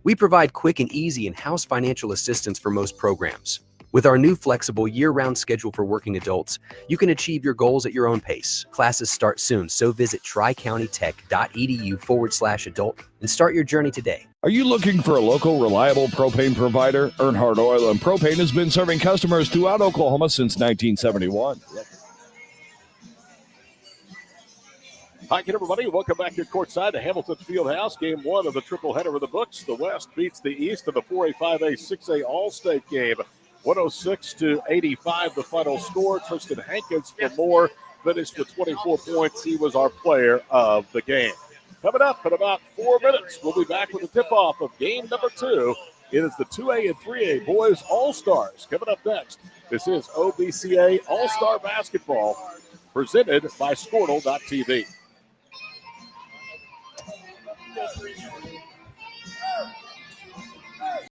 We provide quick and easy in-house financial assistance for most programs. With our new flexible year-round schedule for working adults, you can achieve your goals at your own pace. Classes start soon, so visit tricountytech.edu/adult and start your journey today. Are you looking for a local, reliable propane provider? Earnhardt Oil and Propane has been serving customers throughout Oklahoma since 1971. Hi again, everybody. Welcome back here courtside to Hamilton Fieldhouse. Game 1 of the triple header of the books. The West beats the East in the 4A, 5A, 6A All-State game. 106-85 the final score. Tristan Hankins for more finished with 24 points. He was our player of the game. Coming up in about 4 minutes, we'll be back with the tip-off of game number 2. It is the 2A and 3A Boys All-Stars. Coming up next, this is OBCA All-Star Basketball presented by Squirtle.tv.